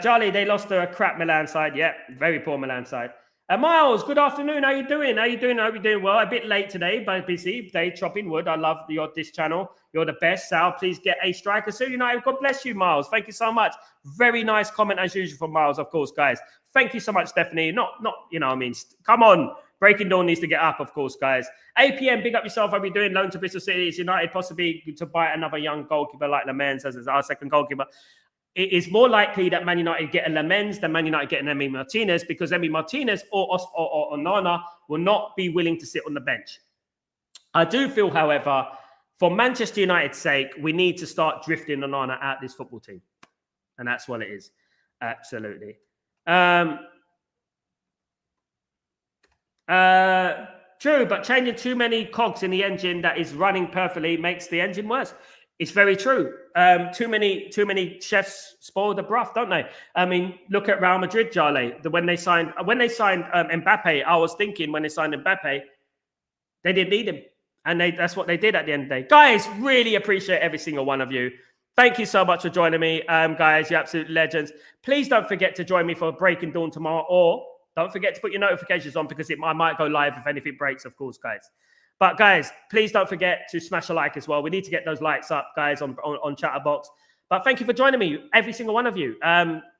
Charlie, they lost to a crap Milan side. Yeah, very poor Milan side. Miles, good afternoon. How you doing? I hope you're doing well. A bit late today, but busy. Day chopping wood. I love this channel. You're the best. Sal, please get a striker soon. United, God bless you, Miles. Thank you so much. Very nice comment as usual from Miles, of course, guys. Thank you so much, Stephanie. Come on. Breaking Dawn needs to get up, of course, guys. APM, big up yourself. I'll be doing loan to Bristol City. It's United possibly to buy another young goalkeeper like Lamens as our second goalkeeper. It is more likely that Man United get a Lamens than Man United get an Emi Martinez, because Emi Martinez or Onana will not be willing to sit on the bench. I do feel, however, for Manchester United's sake, we need to start drifting Onana out this football team. And that's what it is. Absolutely. True, but changing too many cogs in the engine that is running perfectly makes the engine worse. It's very true. Too many chefs spoil the broth, don't they? I mean, look at Real Madrid, Jale. When they signed Mbappe, I was thinking when they signed Mbappe, they didn't need him, and that's what they did at the end of the day. Guys, really appreciate every single one of you. Thank you so much for joining me, guys. You're absolute legends. Please don't forget to join me for Breaking Dawn tomorrow, or don't forget to put your notifications on, because I might go live if anything breaks, of course, guys. But guys, please don't forget to smash a like as well. We need to get those likes up, guys, on Chatterbox. But thank you for joining me, every single one of you.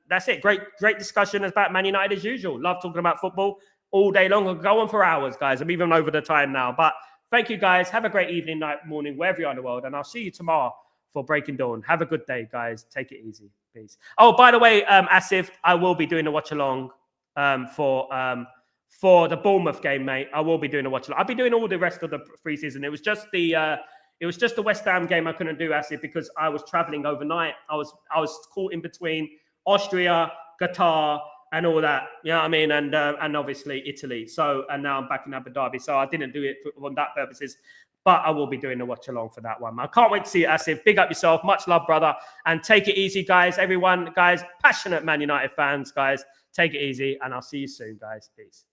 That's it. Great discussion about Man United as usual. Love talking about football all day long. I'll go on for hours, guys. I'm even over the time now. But thank you, guys. Have a great evening, night, morning, wherever you are in the world. And I'll see you tomorrow for Breaking Dawn. Have a good day, guys. Take it easy. Peace. Oh, by the way, Asif, I will be doing a watch along for the Bournemouth game, mate. I will be doing a watch along. I'll be doing all the rest of the preseason. It was just the West Ham game I couldn't do, Asif, because I was traveling overnight. I was caught in between Austria, Qatar, and all that. You know what I mean? And obviously Italy. And now I'm back in Abu Dhabi. So I didn't do it on that purposes. But I will be doing a watch along for that one. I can't wait to see you, Asif. Big up yourself. Much love, brother. And take it easy, guys. Everyone, guys, passionate Man United fans, guys. Take it easy. And I'll see you soon, guys. Peace.